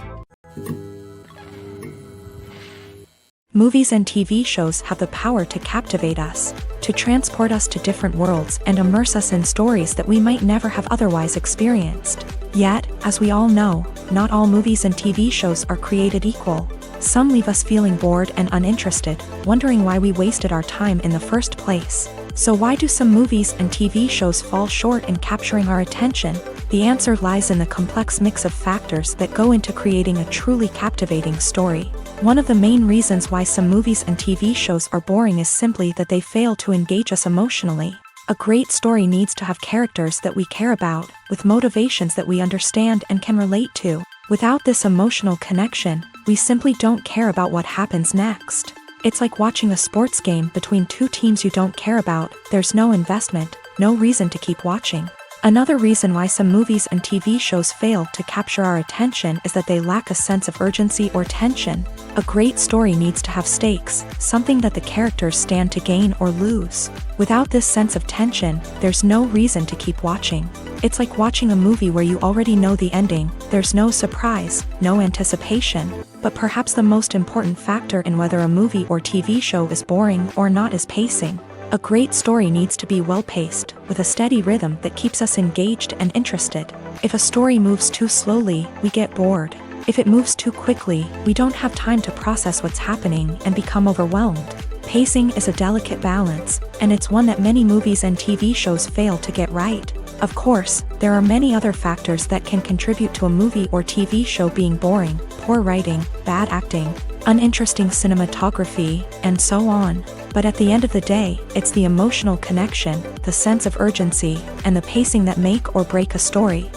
Movies and TV shows have the power to captivate us, to transport us to different worlds and immerse us in stories that we might never have otherwise experienced. Yet, as we all know, not all movies and TV shows are created equal. Some leave us feeling bored and uninterested, wondering why we wasted our time in the first place. So why do some movies and TV shows fall short in capturing our attention? The answer lies in the complex mix of factors that go into creating a truly captivating story. One of the main reasons why some movies and TV shows are boring is simply that they fail to engage us emotionally. A great story needs to have characters that we care about, with motivations that we understand and can relate to. Without this emotional connection, we simply don't care about what happens next. It's like watching a sports game between two teams you don't care about. There's no investment, no reason to keep watching. Another reason why some movies and TV shows fail to capture our attention is that they lack a sense of urgency or tension. A great story needs to have stakes, something that the characters stand to gain or lose. Without this sense of tension, there's no reason to keep watching. It's like watching a movie where you already know the ending. There's no surprise, no anticipation. But perhaps the most important factor in whether a movie or TV show is boring or not is pacing. A great story needs to be well-paced, with a steady rhythm that keeps us engaged and interested. If a story moves too slowly, we get bored. If it moves too quickly, we don't have time to process what's happening and become overwhelmed. Pacing is a delicate balance, and it's one that many movies and TV shows fail to get right. Of course, there are many other factors that can contribute to a movie or TV show being boring: poor writing, bad acting, uninteresting cinematography, and so on. But at the end of the day, it's the emotional connection, the sense of urgency, and the pacing that make or break a story.